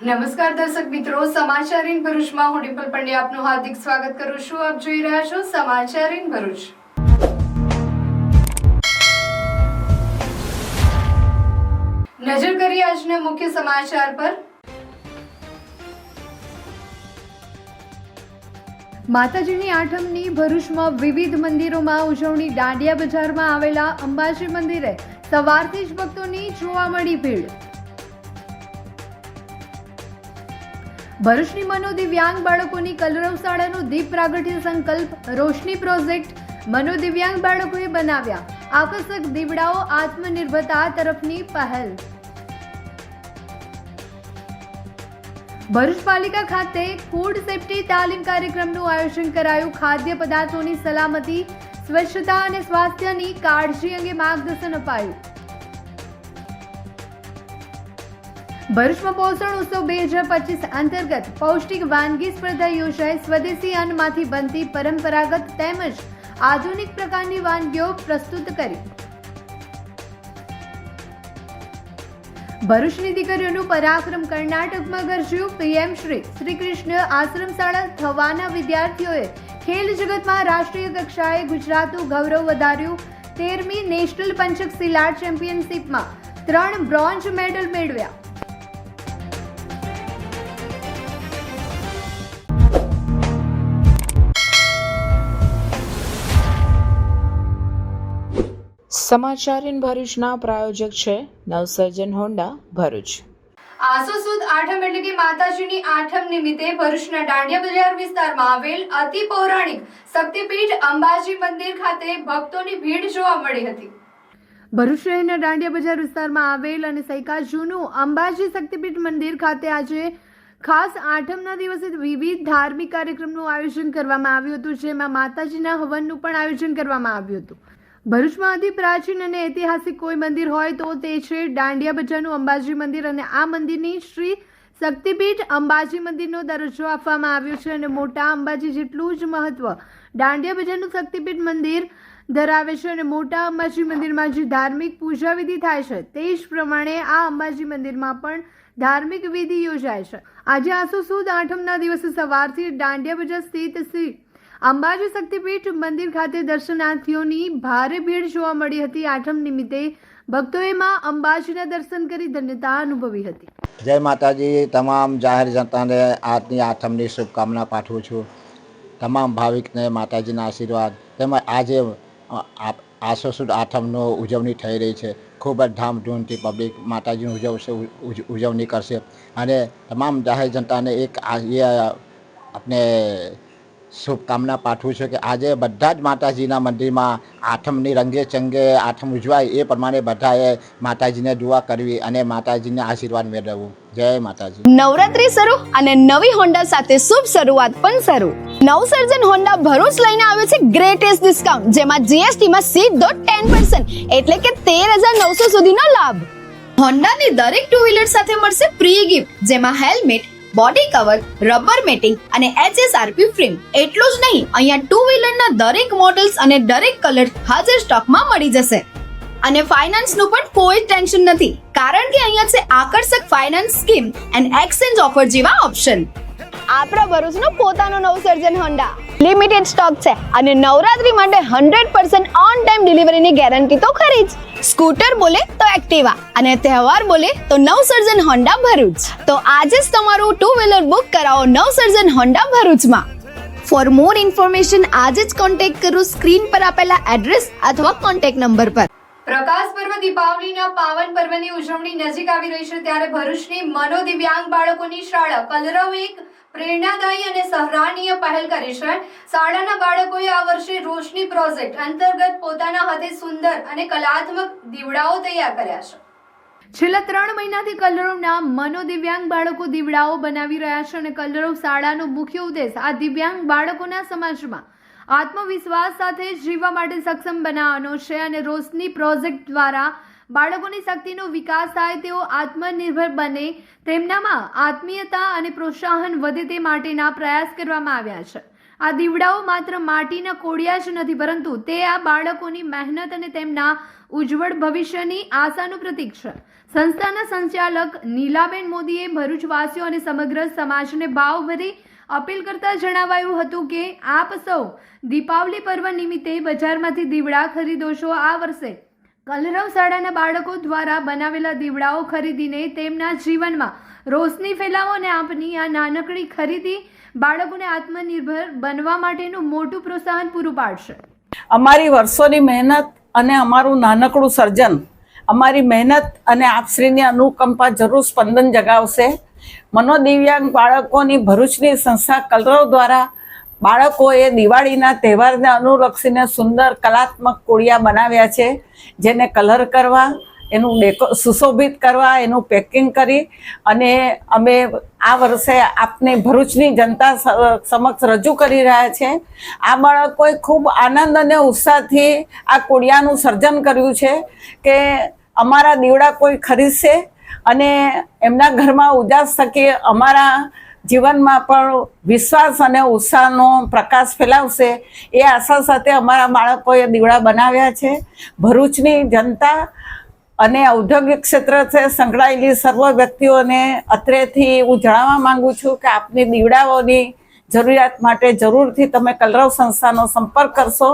નમસ્કાર દર્શક મિત્રો, સમાચાર ઇન ભરૂચમાં હું ડિમ્પલ પંડ્યા આપનું હાર્દિક સ્વાગત કરું છું. આપ જોઈ રહ્યા છો સમાચાર ઇન ભરૂચ. નજર કરીએ આજના મુખ્ય સમાચાર પર. માતાજીની આઠમની ભરૂચમાં વિવિધ મંદિરોમાં ઉજવણી. દાંડિયા બજારમાં આવેલા અંબાજી મંદિરે સવારથી જ ભક્તોની જોવા મળી ભીડ. ભરૂચની મનોદિવ્યાંગ બાળકોની કલરવ શાળાનો દીપ પ્રાગટ્ય સંકલ્પ. રોશની પ્રોજેક્ટ મનોદિવ્યાંગ બાળકોએ બનાવ્યા આકર્ષક દીવડાઓ. આત્મનિર્ભરતા તરફની પહેલ. ભરૂચ પાલિકા ખાતે ફૂડ સેફ્ટી તાલીમ કાર્યક્રમનું આયોજન કરાયું. ખાદ્ય પદાર્થોની સલામતી, સ્વચ્છતા અને સ્વાસ્થ્યની કાળજી અંગે માર્ગદર્શન અપાયું. ભરૂચમાં પોષણ ઉત્સવ 2025 અંતર્ગત પૌષ્ટિક વાનગી સ્પર્ધા યોજાઈ. સ્વદેશી અન્નમાંથી બનતી પરંપરાગત તેમજ આધુનિક પ્રકારની વાનગીઓ પ્રસ્તુત કરી. ભરૂચની દીકરીઓનું પરાક્રમ કર્ણાટકમાં ગરજ્યું. પીએમ શ્રી કૃષ્ણ આશ્રમ શાળા થવાના વિદ્યાર્થીઓએ ખેલ જગતમાં રાષ્ટ્રીય કક્ષાએ ગુજરાતનું ગૌરવ વધાર્યું. 13મી નેશનલ પંચક સિલાટ ચેમ્પિયનશિપમાં 3 બ્રોન્ઝ મેડલ મેળવ્યા. સમાચાર ઇન ભરૂચના પ્રાયોજક છે નવસર્જન હોન્ડા ભરૂચ. આસો સુદ આઠમ એટલે કે માતાજીની આઠમ નિમિત્તે ભરૂચના દાંડિયા બજાર વિસ્તારમાં આવેલ અતિ પૌરાણિક શક્તિપીઠ અંબાજી મંદિર ખાતે ભક્તોની ભીડ જોવા મળી હતી. ભરૂચ શહેરના દાંડિયા બજાર વિસ્તારમાં આવેલ અને સૈકા જૂનું અંબાજી શક્તિપીઠ મંદિર ખાતે આજે ખાસ આઠમના દિવસે વિવિધ ધાર્મિક કાર્યક્રમનું આયોજન કરવામાં આવ્યું હતું, જેમાં માતાજીના હવનનું પણ આયોજન કરવામાં આવ્યું હતું. ભરૂચમાં અતિ પ્રાચીન અને ઐતિહાસિક કોઈ મંદિર હોય તો તે છે દાંડિયા બજારનું અંબાજી મંદિર, અને આ મંદિરની શ્રી શક્તિપીઠ અંબાજી મંદિરનો દરજ્જો આપવામાં આવ્યો છે અને મોટા અંબાજી જેટલું જ મહત્વ દાંડિયા બજારનું શક્તિપીઠ મંદિર ધરાવે છે. અને મોટા અંબાજી મંદિરમાં જે ધાર્મિક પૂજા વિધિ થાય છે તે જ પ્રમાણે આ અંબાજી મંદિરમાં પણ ધાર્મિક વિધિ યોજાય છે. આજે આસો સુદ આઠમના દિવસે સવારથી દાંડિયા બજાર સ્થિત શ્રી અંબાજી શક્તિપીઠ મંદિર ખાતે દર્શનાર્થીઓની ભારે ભીડ જોવા મળી હતી. આઠમ નિમિત્તે ભક્તોએ માં અંબાજીના દર્શન કરી ધન્યતા અનુભવી હતી. જય માતાજી. તમામ જાહેર જનતાને આજની આઠમની શુભકામના પાઠવું છું. તમામ ભાવિકને માતાજીના આશીર્વાદ. તેમજ આજે આસો સુદ આઠમનો ઉજવણી થઈ રહી છે. ખૂબ જ ધામધૂમથી પબ્લિક માતાજીની ઉજવણી કરશે અને તમામ જાહેર જનતાને એક આપણે શુભકામના પાઠવું છું કે આજે બધા જ માતાજીના મંદિરમાં આઠમની રંગે ચંગે આઠમ ઉજવાય એ પ્રમાણે બધાએ માતાજીને દુઆ કરવી અને માતાજીને આશીર્વાદ મેળવવું. જય માતાજી. નવરાત્રી શરૂ અને નવી હોન્ડા સાથે શુભ શરૂઆત પણ શરૂ. નવસર્જન હોન્ડા ભરૂચ લઈને આવ્યો છે ગ્રેટેસ્ટ ડિસ્કાઉન્ટ, જેમાં જીએસટી માં સીધો 10% એટલે કે 13,900 સુધીનો લાભ. હોન્ડાની દરેક ટુ વ્હીલર સાથે મળશે પ્રી ગિફ્ટ, જેમાં helmet, body cover, rubber matting અને HSRP ફ્રેમ. એટલું જ નહીં, અહીંયા ટુ વ્હીલરના દરેક મોડલ્સ અને દરેક કલર હાજર સ્ટોકમાં મળી જશે. અને ફાઇનાન્સનું પણ કોઈ ટેન્શન નથી, કારણ કે અહીંયા છે આકર્ષક finance scheme and exchange offer જેવા ઓપ્શન. આપણા ભરૂચનું પોતાનું નવસર્જન હોન્ડા લિમિટેડ સ્ટોક છે અને નવરાત્રી માટે 100% ઓન ટાઈમ ડિલિવરીની ગેરંટી તો ખરી જ. સ્કૂટર બોલે તો એક્ટિવા અને તહેવાર બોલે તો નવસર્જન હોન્ડા ભરૂચ. તો આજે જ તમારું ટુ વ્હીલર બુક કરાવો નવસર્જન હોન્ડા ભરૂચમાં. ફોર મોર ઇન્ફોર્મેશન આજે જ કોન્ટેક્ટ કરો સ્ક્રીન પર આપેલા એડ્રેસ અથવા કોન્ટેક્ટ નંબર પર. પ્રકાશ પર્વ દીપાવલીના પાવન પર્વની ઉજવણી નજીક આવી રહી છે, ત્યારે ભરૂચની મનોદિવ્યાંગ બાળકોની શાળા કલરવ એક પ્રેરણાદાયી અને સરાહનીય પહેલ કરી છે. શાળાના બાળકોએ આ વર્ષે રોશની પ્રોજેક્ટ અંતર્ગત પોતાના હાથે સુંદર અને કલાત્મક દીવડાઓ તૈયાર કર્યા છે. છેલ્લા 3 મહિનાથી કલરવના મનોદિવ્યાંગ બાળકો દીવડાઓ બનાવી રહ્યા છે અને કલરવ શાળાનો મુખ્ય ઉદ્દેશ આ દિવ્યાંગ બાળકોના સમાજમાં આત્મવિશ્વાસ સાથે જીવવા માટે સક્ષમ બનાવવાનો છે. અને રોશની પ્રોજેક્ટ દ્વારા બાળકોની શક્તિનો વિકાસ થાય, તેઓ આત્મનિર્ભર બને, તેમનામાં આત્મીયતા અને પ્રોત્સાહન વધે તે માટેના પ્રયાસ કરવામાં આવ્યા છે. આ દીવડાઓ માત્ર માટીના કોડિયા જ નથી, પરંતુ તે આ બાળકોની મહેનત અને તેમના ઉજ્જવળ ભવિષ્યની આશાનું પ્રતીક છે. સંસ્થાના સંચાલક નીલાબેન મોદીએ ભરૂચવાસીઓ અને સમગ્ર સમાજને ભાવભરી અપીલ કરતા જણાવાયું હતું કે આપ સૌ દીપાવલી પર્વ નિમિત્તે બજારમાંથી દીવડા ખરીદો છો. આ વર્ષે કલરવ શાળાના બાળકો દ્વારા બનાવેલા દીવડાઓ ખરીદીને તેમના જીવનમાં રોશની ફેલાવો અને આપની આ નાનકડી ખરીદી બાળકોને આત્મનિર્ભર બનવા માટેનું મોટું પ્રોત્સાહન પૂરું પાડશે. અમારી વર્ષોની મહેનત અને અમારું નાનકડું સર્જન અમારી મહેનત અને આપશ્રીની અનુકંપા જરૂર સ્પંદન જગાવશે. મનોદિવ્યાંગ બાળકોની ભરૂચની સંસ્થા કલરવ દ્વારા બાળકોએ દિવાળીના તહેવારને અનુલક્ષીને સુંદર કલાત્મક કોડિયા બનાવ્યા છે, જેને કલર કરવા, એનું સુશોભિત કરવા, એનું પેકિંગ કરી અને અમે આ વર્ષે આપને ભરૂચની જનતા સમક્ષ રજૂ કરી રહ્યા છે. આ બાળકોએ ખૂબ આનંદ અને ઉત્સાહથી આ કોડિયાનું સર્જન કર્યું છે કે અમારા દીવડા કોઈ ખરીદશે અને એમના ઘરમાં ઉજાસ થકી અમારા જીવનમાં પણ વિશ્વાસ અને ઉત્સાહનો પ્રકાશ ફેલાવશે. એ આશા સાથે અમારા બાળકોએ દીવડા બનાવ્યા છે. ભરૂચની જનતા અને ઔદ્યોગિક ક્ષેત્ર સાથે સંકળાયેલી સર્વ વ્યક્તિઓને અત્રેથી હું જણાવવા માંગુ છું કે આપની દીવડાઓની જરૂરિયાત માટે જરૂરથી તમે કલરવ સંસ્થાનો સંપર્ક કરશો.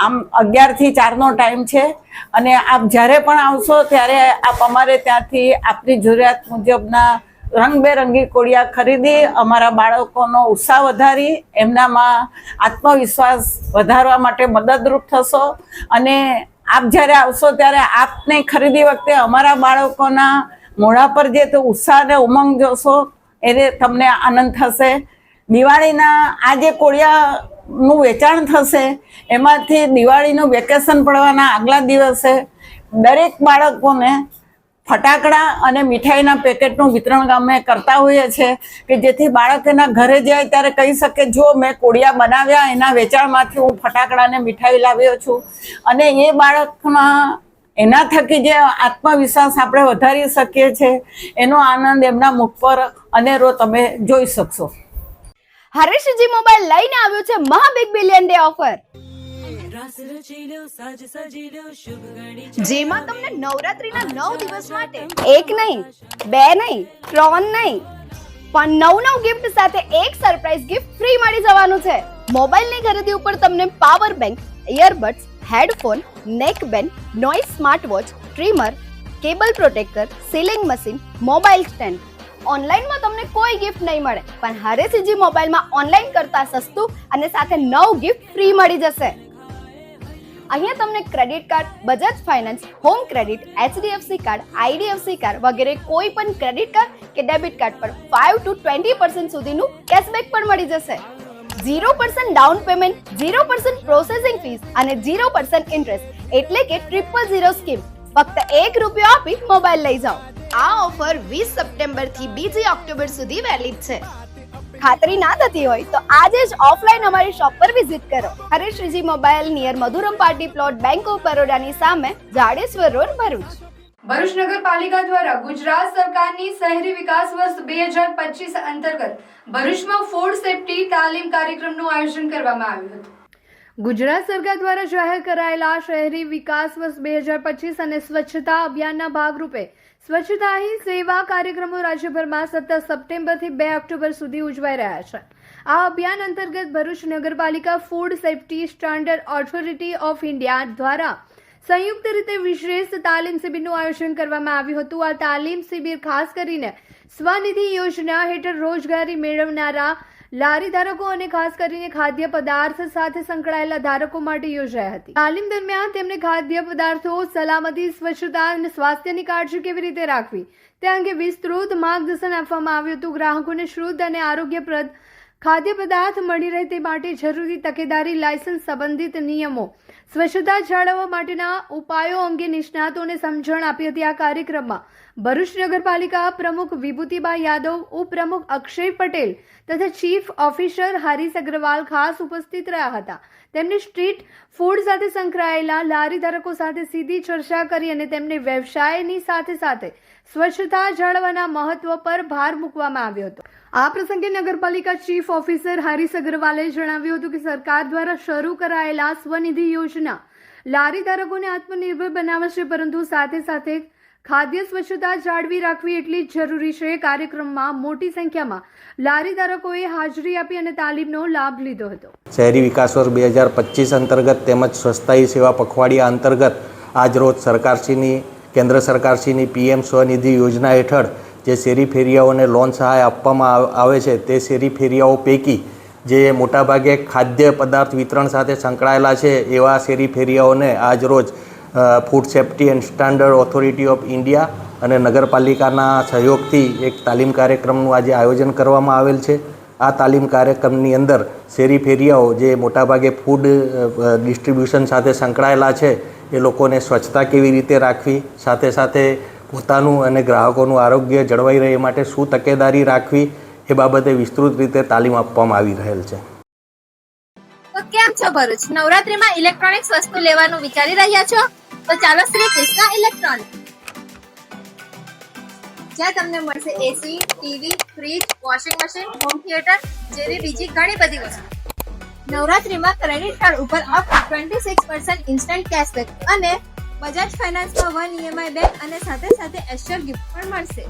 આમ 11 થી 4નો ટાઈમ છે અને આપ જ્યારે પણ આવશો ત્યારે આપ અમારે ત્યાંથી આપની જરૂરિયાત મુજબના રંગબેરંગી કોડિયા ખરીદી અમારા બાળકોનો ઉત્સાહ વધારી એમનામાં આત્મવિશ્વાસ વધારવા માટે મદદરૂપ થશો. અને આપ જ્યારે આવશો ત્યારે આપને ખરીદી વખતે અમારા બાળકોના મોઢા પર જે તો ઉત્સાહ અને ઉમંગ જોશો એને તમને આનંદ થશે. દિવાળીના આ જે કોડિયાનું વેચાણ થશે એમાંથી દિવાળીનું વેકેશન પડવાના આગલા દિવસે દરેક બાળકોને ફટાકડા અને મીઠાઈના પેકેટનું વિતરણ અમે કરતા હોઈએ છીએ કે જેથી બાળક એના ઘરે જાય ત્યારે કહી શકે, જો મેં કોડિયા બનાવ્યા, એના વેચાણમાંથી હું ફટાકડા અને મીઠાઈ લાવ્યો છું. અને એ બાળકમાં એના થકી જે આત્મવિશ્વાસ આપણે વધારી શકીએ છીએ એનો આનંદ એમના મુખ પર અનેરો તમે જોઈ શકશો. હરેશજી મોબાઈલ લઈને આવ્યો છે મહા બિગ બિલિયન ડે ઓફર, જેમાં તમને નવરાત્રીના 9 દિવસ માટે એક નહીં, બે નહીં, 3 નહીં, પણ 9 ગિફ્ટ સાથે એક સરપ્રાઈઝ ગિફ્ટ ફ્રી મળી જવાનું છે. મોબાઈલની ખરીદી ઉપર તમને પાવર બેંક, ઇયરબડ્સ, હેડફોન, નેક band, noise smart watch, trimmer, cable protractor, sealing machine, mobile stand. ઓનલાઈનમાં તમને કોઈ ગિફ્ટ નહીં મળે, પણ હરેશજી મોબાઈલમાં ઓનલાઈન કરતા સસ્તું અને સાથે 9 ગિફ્ટ ફ્રી મળી જશે. અહીંયા તમને credit card, Bajaj finance, home credit, HDFC card, IDFC card વગેરે કોઈ પણ ક્રેડિટ કાર્ડ કે ડેબિટ કાર્ડ પર 5 to 20% સુધીનું કેશબેક પણ મળી જશે. 0% ડાઉન પેમેન્ટ, 0% પ્રોસેસિંગ ફીસ અને 0% ઇન્ટરેસ્ટ એટલે કે 000 સ્કીમ. ફક્ત ₹1 આપી મોબાઈલ લઈ જાઓ. આ ઓફર 20 સપ્ટેમ્બર થી 2 ઓક્ટોબર સુધી વેલિડ છે. ખાતરી ના થતી હોય તો આજે જ ઓફલાઈન અમારી શોપ પર વિઝિટ કરો. Hareshji mobile near Madhuram party plot, bank of બરોડાની સામે, જાડેશ્વર રોડ, ભરૂચ. ભરૂચ નગરપાલિકા દ્વારા ગુજરાત સરકારની શહેરી વિકાસ વર્ષ 2025 અંતર્ગત ભરૂચમાં ફૂડ સેફ્ટી તાલીમ કાર્યક્રમનું આયોજન કરવામાં આવ્યું હતું. ગુજરાત સરકાર દ્વારા જાહેર કરાયેલા શહેરી વિકાસ વર્ષ 2025 અને સ્વચ્છતા અભિયાનના ભાગરૂપે સ્વચ્છતા હી સેવા કાર્યક્રમો રાજ્યભરમાં 17 સપ્ટેમ્બરથી 2 ઓક્ટોબર સુધી ઉજવાઈ રહ્યા છે. આ અભિયાન અંતર્ગત ભરૂચ નગરપાલિકા food safety standard authority of India દ્વારા સંયુક્ત રીતે વિશેષ તાલીમ શિબિરનું આયોજન કરવામાં આવ્યું હતું. આ તાલીમ શિબિર ખાસ કરીને સ્વનિધિ યોજના હેઠળ રોજગારી મેળવનારા લારી ધારકો અને ખાસ કરીને ખાદ્ય પદાર્થ સાથે સંકળાયેલા ધારકો માટે યોજાઈ હતી. તાલીમ દરમિયાન તેમને ખાદ્ય પદાર્થો, સલામતી, સ્વચ્છતા અને સ્વાસ્થ્યની કાળજી કેવી રીતે રાખવી તે અંગે વિસ્તૃત માર્ગદર્શન આપવામાં આવ્યું હતું. ગ્રાહકોને શુદ્ધ અને આરોગ્યપ્રદ ખાદ્ય પદાર્થ મળી રહે તે માટે જરૂરી તકેદારી, લાયસન્સ સંબંધિત નિયમો, સ્વચ્છતા જાળવવા માટેના ઉપાયો અંગે નિષ્ણાતોને સમજણ આપી હતી. આ કાર્યક્રમમાં ભરૂચ નગરપાલિકા પ્રમુખ વિભૂતિબા યાદવ, ઉપપ્રમુખ અક્ષય પટેલ તથા ચીફ ઓફિસર હરીશ અગ્રવાલ ખાસ ઉપસ્થિત રહ્યા હતા. તેમણે સ્ટ્રીટ ફૂડ સાથે સંકળાયેલા લારી ધારકો સાથે સીધી ચર્ચા કરી અને તેમને વ્યવસાયની સાથે સાથે સ્વચ્છતા જાળવવાના મહત્વ પર ભાર મૂકવામાં આવ્યો હતો. આ પ્રસંગે નગરપાલિકા ચીફ ઓફિસર હરીશ અગ્રવાલે જણાવ્યું હતું કે સરકાર દ્વારા શરૂ કરાયેલા સ્વનિધિ યોજના લારી ધારકોને આત્મનિર્ભર બનાવે છે, પરંતુ સાથે સાથે ખાદ્ય સ્વચ્છતા જાળવી રાખવી એટલી જ જરૂરી છે. કાર્યક્રમમાં મોટી સંખ્યામાં લારી ધારકોએ હાજરી આપી અને તાલીમનો લાભ લીધો હતો. શહેરી વિકાસ વર્ષ 2025 અંતર્ગત તેમજ સ્વસ્થાયી સેવા પખવાડિયા અંતર્ગત આજરોજ કેન્દ્ર સરકારશ્રીની PM સ્વનિધિ યોજના હેઠળ જે શેરી ફેરિયાઓને લોન સહાય આપવામાં આવે છે તે શેરી ફેરિયાઓ પૈકી જે મોટાભાગે ખાદ્ય પદાર્થ વિતરણ સાથે સંકળાયેલા છે એવા શેરી ફેરિયાઓને આજરોજ food safety and standard authority of India અને નગરપાલિકાના સહયોગથી એક તાલીમ કાર્યક્રમનું આજે આયોજન કરવામાં આવેલ છે. આ તાલીમ કાર્યક્રમની અંદર શેરી ફેરિયાઓ જે મોટાભાગે ફૂડ ડિસ્ટ્રીબ્યુશન સાથે સંકળાયેલા છે એ લોકોને સ્વચ્છતા કેવી રીતે રાખવી, સાથે સાથે પોતાનું અને ગ્રાહકોનું આરોગ્ય જળવાઈ રહે માટે શું તકેદારી રાખવી એ બાબતે વિસ્તૃત રીતે તાલીમ આપવામાં આવી રહેલ છે. તો કેમ છો ભરૂચ? નવરાત્રીમાં ઇલેક્ટ્રોનિક્સ વસ્તુ લેવાનું વિચારી રહ્યા છો? તો ચાલો શ્રી કૃષ્ણ ઇલેક્ટ્રોનિક, જ્યાં તમને મળશે AC, TV, fridge, washing machine, home theatre જેવી બીજી ઘણી બધી વસ્તુ. નવરાત્રીમાં ક્રેડિટ કાર્ડ ઉપર અપ 26% ઇન્સ્ટન્ટ કેશબેક અને બજાજ ફાઇનાન્સમાં 1 EMI બેક અને સાથે સાથે એશ્યોર ગિફ્ટ પણ મળશે.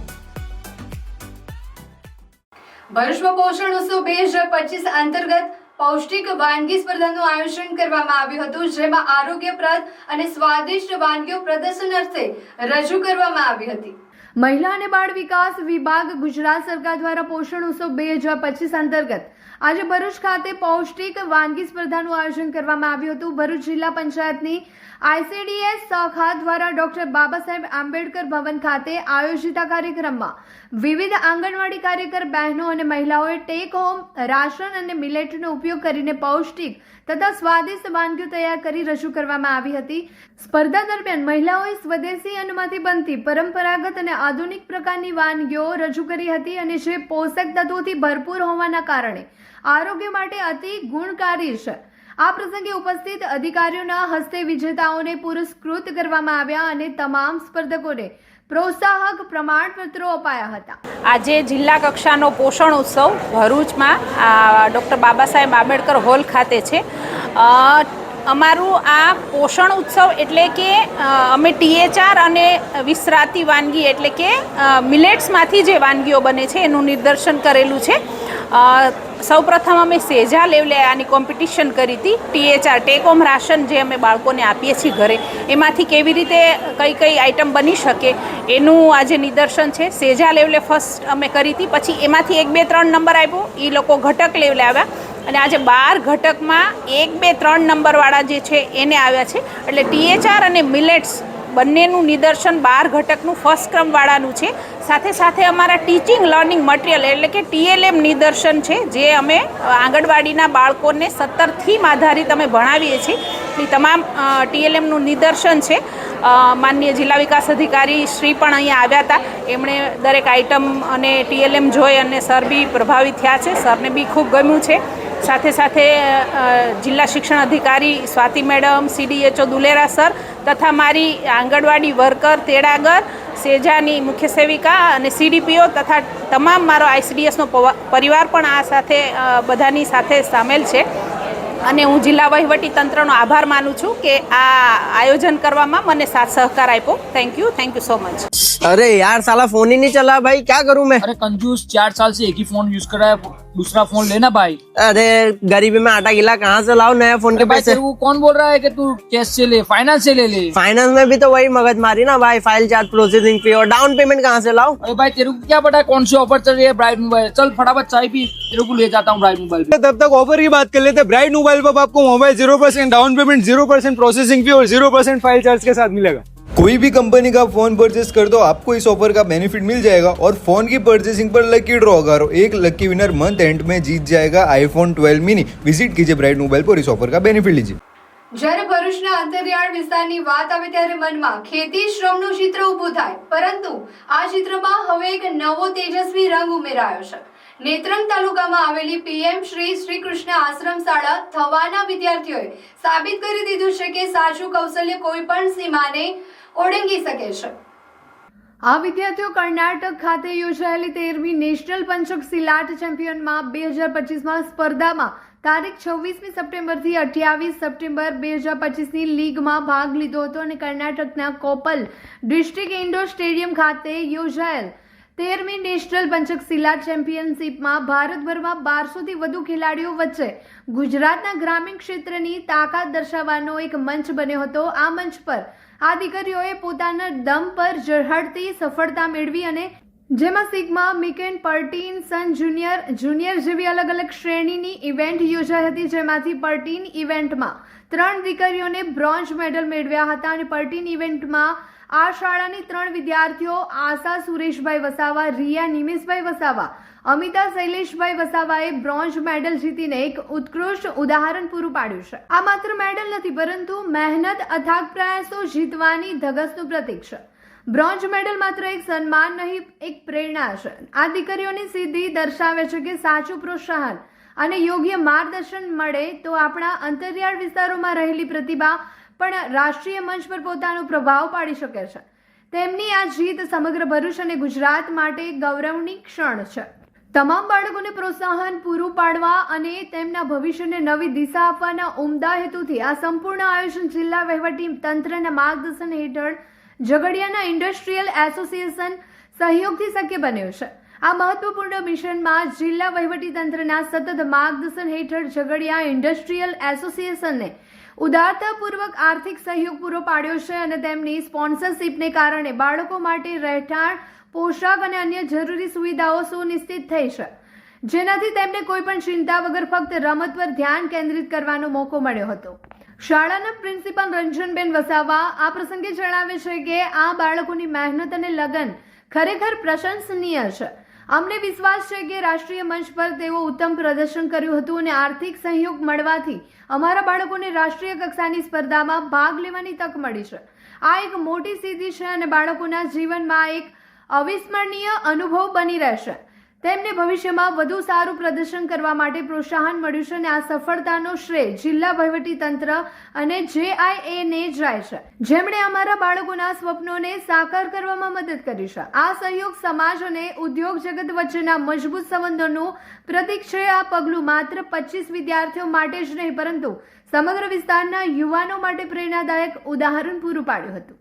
ભરૂચમાં પોષણ ઉત્સવ 2025 અંતર્ગત પૌષ્ટિક વાનગી સ્પર્ધાનું આયોજન કરવામાં આવ્યું હતું, જેમાં આરોગ્યપ્રદ અને સ્વાદિષ્ટ વાનગીઓ પ્રદર્શનાર્થે રજૂ કરવામાં આવી હતી. મહિલા અને બાળ વિકાસ વિભાગ ગુજરાત સરકાર દ્વારા પોષણ ઉત્સવ 2025 અંતર્ગત આજે ભરૂચ ખાતે પૌષ્ટિક વાનગી સ્પર્ધાનું આયોજન કરવામાં આવ્યું હતું. ભરૂચ જિલ્લા પંચાયતની ICDS શાખા દ્વારા ડોક્ટર બાબા સાહેબ આંબેડકર ભવન ખાતે આયોજિત આ કાર્યક્રમમાં વિવિધ આંગણવાડી કાર્યકર બહેનો અને મહિલાઓએ ટેક હોમ રાશન અને મિલેટનો ઉપયોગ કરીને પૌષ્ટિક તથા સ્વાદિષ્ટ વાનગીઓ તૈયાર કરી રજૂ કરવામાં આવી હતી. સ્પર્ધા દરમિયાન મહિલાઓએ સ્વદેશી અન્નમાંથી બનતી પરંપરાગત અને આધુનિક પ્રકારની વાનગીઓ રજૂ કરી હતી અને જે પોષક તત્વોથી ભરપૂર હોવાના કારણે આરોગ્ય માટે અતિ ગુણકારી છે. આ પ્રસંગે ઉપસ્થિત અધિકારીઓના હસ્તે વિજેતાઓને પુરસ્કૃત કરવામાં આવ્યા અને તમામ સ્પર્ધકોને પ્રોત્સાહક પ્રમાણપત્રો અપાયા હતા. આજે જિલ્લા કક્ષાનો પોષણ ઉત્સવ ભરૂચમાં ડૉક્ટર બાબા સાહેબ આંબેડકર હોલ ખાતે છે. અમારું આ પોષણ ઉત્સવ એટલે કે અમે THR અને વિસરાતી વાનગી એટલે કે મિલેટ્સમાંથી જે વાનગીઓ બને છે એનું નિદર્શન કરેલું છે. સૌપ્રથમ અમે સેજા લેવલે આની કોમ્પિટિશન કરી હતી. THR ટેક હોમ રાશન જે અમે બાળકોને આપીએ છીએ ઘરે, એમાંથી કેવી રીતે કઈ કઈ આઈટમ બની શકે એનું આજે નિદર્શન છે. સેજા લેવલે ફર્સ્ટ અમે કરી હતી, પછી એમાંથી 1, 2, 3 નંબર આપ્યો, એ લોકો ઘટક લેવલે આવ્યા અને આજે 12 ઘટકમાં 1, 2, 3 નંબરવાળા જે છે એને આવ્યા છે. એટલે THR અને મિલેટ્સ બંનેનું નિદર્શન 12 ઘટકનું ફર્સ્ટ ક્રમવાળાનું છે. સાથે સાથે અમારા ટીચિંગ લર્નિંગ મટીરિયલ એટલે કે TLM નિદર્શન છે, જે અમે આંગણવાડીના બાળકોને 17 થીમ આધારિત અમે ભણાવીએ છીએ. એ તમામ TLMનું નિદર્શન છે. માનનીય જિલ્લા વિકાસ અધિકારી શ્રી પણ અહીંયા આવ્યા હતા. એમણે દરેક આઇટમ અને TLM જોઈ અને સર બી પ્રભાવિત થયા છે. સરને બી ખૂબ ગમ્યું છે. સાથે સાથે જિલ્લા શિક્ષણ અધિકારી Swati madam, CDHO Dulera sir તથા મારી આંગણવાડી વર્કર તેડાગર, સેજાની મુખ્ય સેવિકા અને CDPO તથા તમામ મારો ICDSનો પરિવાર પણ આ સાથે બધાની સાથે સામેલ છે. અને હું જિલ્લા વહીવટી તંત્રનો આભાર માનું છું કે આ આયોજન કરવામાં મને સાથ સહકાર આપ્યો. Thank you so much. अरे यार साला फोन ही नहीं चला भाई, क्या करूं मैं? अरे कंजूस 4 साल से एक ही फोन यूज कर रहा है, दूसरा फोन लेना भाई. अरे गरीबी में आटा गिला कहाँ से लाऊं नया फोन के भाई पैसे? तेरे को कौन बोल रहा है कि तू कैश से ले, फाइनेंस से ले ले. फाइनेंस में भी तो वही मगज मारी ना भाई, फाइल चार्ज, प्रोसेसिंग फी और डाउन पेमेंट कहाँ से लाऊं? अरे भाई तेरे को क्या पता कौन सी ऑफर चल रही है ब्राइट मोबाइल. चल फटाफट चाय पी, तेरे को ले जाता हूँ ब्राइट मोबाइल पे. तब तक ऑफर की बात कर लेते. ब्राइट मोबाइल पर आपको mobile 0% down payment, 0% processing fee और 0% फाइल चार्ज के साथ मिलेगा. कोई भी कंपनी का फोन परचेस कर दो, आपको इस ऑफर का बेनिफिट मिल जाएगा और फोन की परचेसिंग पर लकी ड्रॉ करो. एक लकी विनर मंथ एंड में जीत जाएगा iPhone 12 मिनी. विजिट कीजिए ब्राइट मोबाइल पर, इस ऑफर का बेनिफिट लीजिए. જ્યારે ભરૂચના અંતરિયાળ વિસ્તારની વાત આવે ત્યારે મનમાં ખેતી શ્રમનું ચિત્ર ઊભું થાય, પરંતુ આ ચિત્રમાં હવે એક નવો તેજસ્વી રંગ ઉમેરાયો છે. નેત્રંગ તાલુકામાં આવેલી PM શ્રી કૃષ્ણ આશ્રમ શાળા થવાના વિદ્યાર્થીઓએ સાબિત કરી દીધું છે કે સાચું કૌશલ્ય કોઈ પણ સીમાને ઓળંગી શકે છે. આ વિદ્યાર્થીઓ કર્ણાટક ખાતે યોજાયેલી 13મી નેશનલ પંચક સિલાટ ચેમ્પિયનમાં 2025માં સ્પર્ધામાં તારીખ 26મી સપ્ટેમ્બરથી 28 સપ્ટેમ્બર 2025ની લીગમાં ભાગ લીધો હતો અને કર્ણાટકના કોપલ ડિસ્ટ્રિક્ટ ઇન્ડોર સ્ટેડિયમ ખાતે યોજાયેલ 13મી નેશનલ પંચક સિલાટ ચેમ્પિયનશિપમાં ભારતભરમાં 1200થી વધુ ખેલાડીઓ વચ્ચે ગુજરાતના ગ્રામીણ ક્ષેત્રની તાકાત દર્શાવવાનો એક મંચ બન્યો હતો. આ મંચ પર આ દીકરીઓએ પોતાના દમ પર ઝળહળતી સફળતા મેળવી અને જેમાં સિગ્મા, મિકેન, પર્ટીન, સન જુનિયર જેવી અલગ અલગ શ્રેણીની ઇવેન્ટ યોજાઈ હતી, જેમાંથી પર્ટીન ઇવેન્ટમાં 3 દીકરીઓને બ્રોન્ઝ મેડલ મેળવ્યા હતા અને પર્ટીન ઇવેન્ટમાં આ શાળાની 3 વિદ્યાર્થીઓ આશા સુરેશભાઈ વસાવા, રિયા નિમેશભાઈ વસાવા, અમિતા શૈલેષભાઈ વસાવાએ બ્રોન્ઝ મેડલ જીતીને એક ઉત્કૃષ્ટ ઉદાહરણ પૂરું પાડ્યું છે. આ માત્ર મેડલ નથી પરંતુ મહેનત, અથાગ પ્રયાસો, જીતવાની ધગશનું પ્રતીક છે. બ્રોન્ઝ મેડલ માત્ર એક સન્માન નહીં, એક પ્રેરણા છે. આ દીકરીઓની સિદ્ધિ દર્શાવે છે કે સાચું પ્રોત્સાહન અને યોગ્ય માર્ગદર્શન મળે તો આપણા અંતરિયાળ વિસ્તારોમાં રહેલી પ્રતિભા પણ રાષ્ટ્રીય મંચ પર પોતાનો પ્રભાવ પાડી શકે છે. તેમની આ જીત સમગ્ર ભરૂચ અને ગુજરાત માટે ગૌરવની ક્ષણ છે. તમામ બાળકોને પ્રોત્સાહન પૂરું પાડવા અને તેમના ભવિષ્યને નવી દિશા આપવાના ઉમદા હેતુથી આ સંપૂર્ણ આયોજન જિલ્લા વહીવટી તંત્રના માર્ગદર્શન હેઠળ ઝઘડિયાના ઇન્ડસ્ટ્રીયલ એસોસિએશન સહયોગથી શક્ય બન્યું છે. આ મહત્વપૂર્ણ મિશનમાં જિલ્લા વહીવટી તંત્રના સતત માર્ગદર્શન હેઠળ ઝઘડિયા ઇન્ડસ્ટ્રીયલ એસોસિએશનને ઉદારતાપૂર્વક આર્થિક સહયોગ પૂરો પાડ્યો છે અને તેમની સ્પોન્સરશિપને કારણે બાળકો માટે રહેઠાણ, પોશાક અને અન્ય જરૂરી સુવિધાઓ સુનિશ્ચિત થઈ છે, જેનાથી તેમને કોઈ પણ ચિંતા વગર ફક્ત રમત પર ધ્યાન કેન્દ્રિત કરવાનો મોકો મળ્યો હતો. શાળાના પ્રિન્સિપાલ રંજનબેન વસાવા આ પ્રસંગે જણાવે છે કે આ બાળકોની મહેનત અને લગન ખરેખર પ્રશંસનીય છે. અમને વિશ્વાસ છે કે રાષ્ટ્રીય મંચ પર તેઓ ઉત્તમ પ્રદર્શન કર્યું હતું અને આર્થિક સહયોગ મળવાથી અમારા બાળકોને રાષ્ટ્રીય કક્ષાની સ્પર્ધામાં ભાગ લેવાની તક મળી છે. આ એક મોટી સિદ્ધિ છે અને બાળકોના જીવનમાં એક અવિસ્મરણીય અનુભવ બની રહેશે. તેમને ભવિષ્યમાં વધુ સારું પ્રદર્શન કરવા માટે પ્રોત્સાહન મળ્યું છે અને આ સફળતાનો શ્રેય જિલ્લા વહીવટી તંત્ર અને JIA ને જાય છે, જેમણે અમારા બાળકોના સ્વપ્નોને સાકાર કરવામાં મદદ કરી છે. આ સહયોગ સમાજ અને ઉદ્યોગ જગત વચ્ચેના મજબૂત સંબંધોનું પ્રતીક છે. આ પગલું માત્ર 25 વિદ્યાર્થીઓ માટે જ નહીં પરંતુ સમગ્ર વિસ્તારના યુવાનો માટે પ્રેરણાદાયક ઉદાહરણ પૂરું પાડ્યું હતું.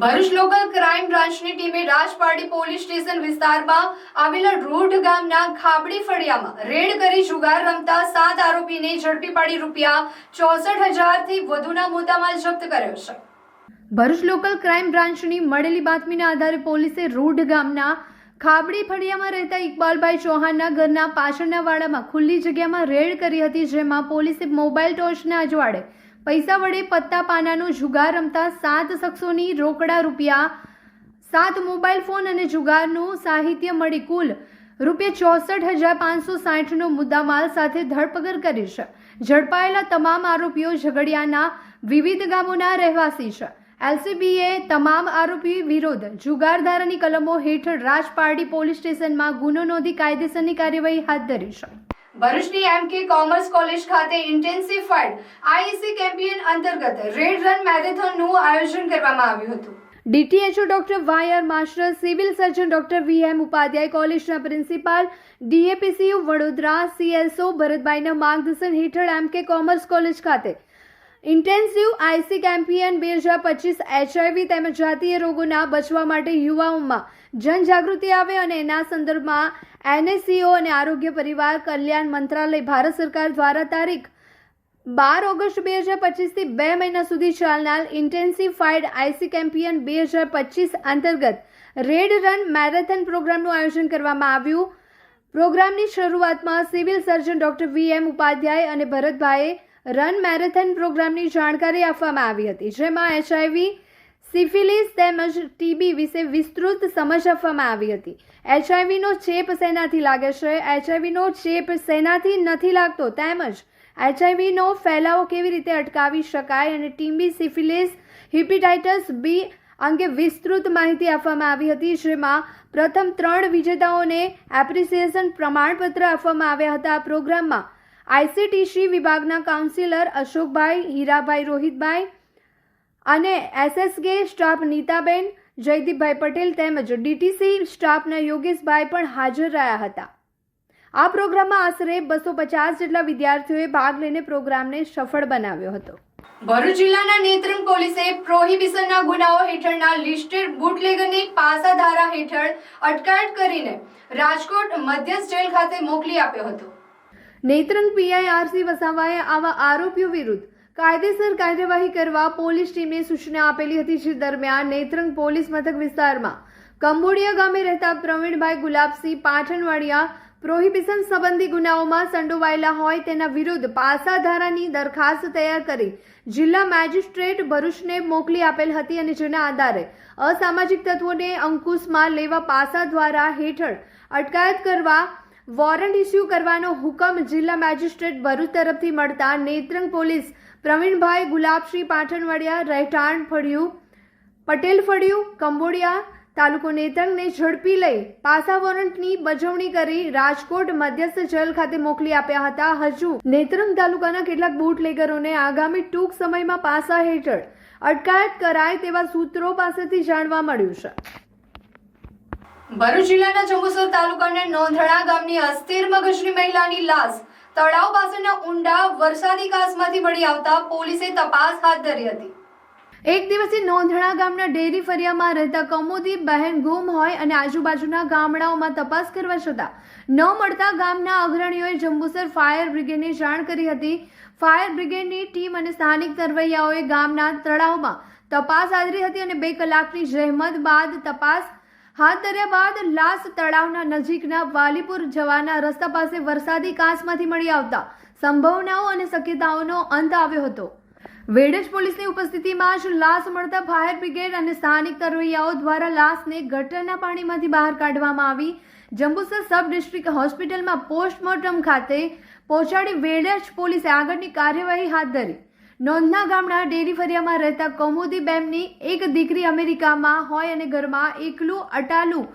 ભરૂચ લોકલ ક્રાઇમ બ્રાન્ચની ટીમે રાજપારડી પોલીસ સ્ટેશન વિસ્તારમાં આવેલા રૂઢ ગામના ખાબડી ફળિયામાં રેડ કરી જુગાર રમતા 7 આરોપીને ઝડપી પાડી ₹64,000થી વધુના મુદ્દામાલ જપ્ત કર્યો છે. ભરૂચ લોકલ ક્રાઇમ બ્રાન્ચની મળેલી બાતમીના આધારે પોલીસે રૂઢ ગામના ખાબડી ફળિયામાં રહેતા ઇકબાલભાઈ ચૌહાણના ઘરના પાછળના વાડામાં ખુલ્લી જગ્યામાં રેડ કરી હતી, જેમાં પોલીસે મોબાઈલ ટોર્ચના અજવાળે પૈસા વડે પત્તા પાનાનો જુગાર રમતા 7 શખ્સોની રોકડા ₹7, મોબાઈલ ફોન અને જુગારનું સાહિત્ય મળી કુલ ₹64,560નો મુદ્દામાલ સાથે ધરપકડ કરી છે. ઝડપાયેલા તમામ આરોપીઓ ઝઘડિયાના વિવિધ ગામોના રહેવાસી છે. LCBએ તમામ આરોપી વિરુદ્ધ જુગારધારાની કલમો હેઠળ રાજપારડી પોલીસ સ્ટેશનમાં ગુનો નોંધી કાયદેસરની કાર્યવાહી હાથ ધરી છે. ભરૂચની MK કોમર્સ કોલેજ ખાતે ઇન્ટેન્સિફાઈડ IEC કેમ્પેઇન અંતર્ગત રેડ રન મેરેથોનનું આયોજન કરવામાં આવ્યું હતું. DTHO doctor wire master, civil surgeon doctor VM Upadhyay, કોલેજના પ્રિન્સિપાલ, DAPCU વડોદરા CSO ભરતભાઈના માર્ગદર્શન હેઠળ MK કોમર્સ કોલેજ ખાતે ઇન્ટેન્સિવ IC કેમ્પેઇન 2025 HIV તેમજ જાતીય રોગોના બચવા માટે યુવાઓમાં જનજાગૃતિ આવે અને એના સંદર્ભમાં NSCO અને આરોગ્ય પરિવાર કલ્યાણ મંત્રાલય ભારત સરકાર દ્વારા તારીખ 12 ઓગસ્ટ 2025થી 2 મહિના સુધી ચાલનાર ઇન્ટેન્સિફાઈડ IC કેમ્પેઇન 2025 અંતર્ગત રેડ રન મેરેથોન પ્રોગ્રામનું આયોજન કરવામાં આવ્યું. પ્રોગ્રામની શરૂઆતમાં civil surgeon doctor VM Upadhyay અને ભરતભાઈએ રન મેરેથોન પ્રોગ્રામની જાણકારી આપવામાં આવી હતી, જેમાં HIV, સિફિલિસ તેમજ TB વિશે વિસ્તૃત સમજ આપવામાં આવી હતી. HIVનો ચેપ શેનાથી લાગે છે, HIVનો ચેપ શેનાથી નથી લાગતો તેમજ HIVનો ફેલાવો કેવી રીતે અટકાવી શકાય અને TB, સિફિલિસ, હેપેટાઇટિસ B અંગે વિસ્તૃત માહિતી આપવામાં આવી હતી, જેમાં પ્રથમ 3 વિજેતાઓને એપ્રિસિએશન પ્રમાણપત્ર આપવામાં આવ્યા હતા. આ પ્રોગ્રામમાં ICTC વિભાગના કાઉન્સિલર અશોકભાઈ, હીરાભાઈ, રોહિતભાઈ અને SSG સ્ટાફ નીતાબેન, જયદીપભાઈ પટેલ તેમજ DTC સ્ટાફના યોગેશભાઈ પણ હાજર રહ્યા હતા. આ પ્રોગ્રામમાં આશરે 250 જેટલા વિદ્યાર્થીઓએ ભાગ લઈને પ્રોગ્રામને સફળ બનાવ્યો હતો. ભરૂચ જિલ્લાના નેત્રંગ પોલીસે પ્રોહિબિશનના ગુનાઓ હેઠળના લિસ્ટેડ બુટલેગરની પાસા ધારા હેઠળ અટકાયત કરીને રાજકોટ મધ્યસ્થ જેલ ખાતે મોકલી આપ્યો હતો. નેત્રંગ PI RC વસાવાએ આવા આરોપીઓ વિરુદ્ધ કાયદેસર કાર્યવાહી કરવા પોલીસ ટીમને સૂચના આપેલી હતી. જે દરમિયાન નેત્રંગ પોલીસ મથક વિસ્તારમાં કંબોડિયા ગામે રહેતા પ્રવીણભાઈ ગુલાબસિંહ પાઠણવાડિયા પ્રોહિબિશન સંબંધી ગુનાઓમાં સંડોવાયેલા હોય તેના વિરુદ્ધ પાસા ધારાની દરખાસ્ત તૈયાર કરી જિલ્લા મેજિસ્ટ્રેટ ભરૂચને મોકલી આપેલ હતી અને જેના આધારે અસામાજિક તત્વોને અંકુશમાં લેવા પાસા દ્વારા હેઠળ અટકાયત કરવા વોરંટ ઇસ્યુ કરવાનો હુકમ જિલ્લા મેજિસ્ટ્રેટ ભરૂચ તરફથી મળતા નેત્રંગ પોલીસ પ્રવીણભાઈ ગુલાબસિંહ પાઠણવાડિયા, રહેઠાણ ફળિયું, પટેલ ફળિયું, કંબોડિયા, તાલુકો નેત્રંગને ઝડપી લઈ પાસા વોરંટની બજવણી કરી રાજકોટ મધ્યસ્થ જેલ ખાતે મોકલી આપ્યા હતા. હજુ નેત્રંગ તાલુકાના કેટલાક બુટલેગરોને આગામી ટૂંક સમયમાં પાસા હેઠળ અટકાયત કરાય તેવા સૂત્રો પાસેથી જાણવા મળ્યું છે. ભરૂચ જિલ્લાના જંબુસર તાલુકાના નોંધણા ગામની અસ્થિર મગજની મહિલાની લાશ તળાવ પાસેના ઊંડા વરસાદી કાંસમાંથી મળી આવતા પોલીસે તપાસ હાથ ધરી હતી. એક દિવસે નોંધણા ગામના ડેરી ફરિયામાં રહેતા કૌમુદી બહેન ગુમ હોય અને આજુબાજુના ગામડાઓમાં તપાસ કરવા છતાં ન મળતા ગામના અગ્રણીઓએ જંબુસર ફાયર બ્રિગેડને જાણ કરી હતી. ફાયર બ્રિગેડની ટીમ અને સ્થાનિક તરવૈયાઓએ ગામના તળાવમાં તપાસ આદરી હતી અને 2 કલાકની જહેમત બાદ તપાસ હાથ ધર્યા બાદ લાશ તળાવના નજીકના વાલીપુર જવાના રસ્તા પાસે વરસાદી કાંસમાંથી મળી આવતા સંભાવનાઓ અને શક્યતાઓનો અંત આવ્યો હતો. વેડજ પોલીસની ઉપસ્થિતિમાં જ લાશ મળતા ફાયર બ્રિગેડ અને સ્થાનિક તરવૈયાઓ દ્વારા લાશને ગટરના પાણીમાંથી બહાર કાઢવામાં આવી જંબુસર સબ ડિસ્ટ્રિક્ટ હોસ્પિટલમાં પોસ્ટમોર્ટમ ખાતે પહોંચાડી વેડજ પોલીસે આગળની કાર્યવાહી હાથ ધરી. નોંધના ગામના ડેરી ફરિયામાં રહેતા કૌમુદી બેનની એક દીકરી અમેરિકામાં હોય અને ઘરમાં એકલું અટાલું